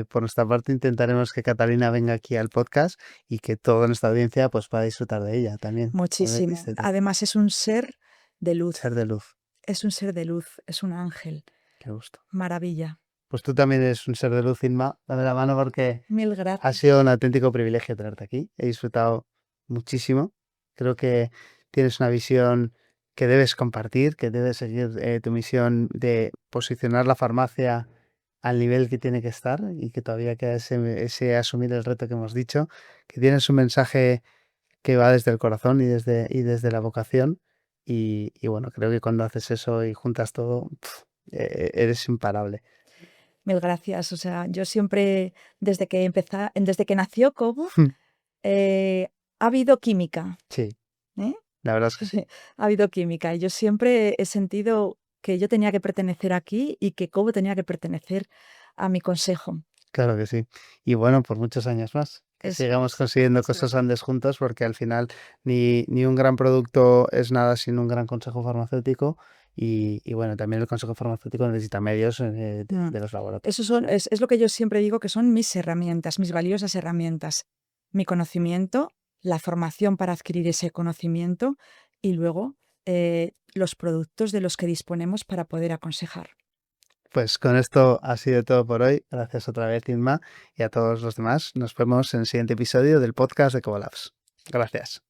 por nuestra parte intentaremos que Catalina venga aquí al podcast y que toda nuestra audiencia pues pueda disfrutar de ella también, como le Muchísimo. diste tú. Además es un ser de Ser luz. de luz, Es un ser de luz, es un ángel. qué gusto. Maravilla. Pues tú también eres un ser de luz, Inma. Dame la mano porque Mil ha gracias. sido un auténtico privilegio tenerte aquí. He disfrutado muchísimo. Creo que tienes una visión que debes compartir, que debes seguir tu misión de posicionar la farmacia al nivel que tiene que estar y que todavía queda ese asumir el reto que hemos dicho, que tienes un mensaje que va desde el corazón y desde la vocación. Y bueno, creo que cuando haces eso y juntas todo, eres imparable. Mil gracias. O sea, yo siempre, desde que nació Cobo, eh, ha habido química, Sí, ¿eh? la verdad es que sí. Ha habido química. Y yo siempre he sentido que yo tenía que pertenecer aquí y que Cobo tenía que pertenecer a mi consejo. Claro que sí. Y bueno, por muchos años más. Que Eso sigamos es. consiguiendo cosas grandes juntos, porque al final ni un gran producto es nada sin un gran consejo farmacéutico. Y bueno, también el consejo farmacéutico necesita medios Mm. de los laboratorios. Es lo que yo siempre digo que son mis herramientas, mis valiosas herramientas. Mi conocimiento, la formación para adquirir ese conocimiento y luego los productos de los que disponemos para poder aconsejar. Pues con esto ha sido todo por hoy. Gracias otra vez, Inma, y a todos los demás. Nos vemos en el siguiente episodio del podcast de Cobolabs. Gracias.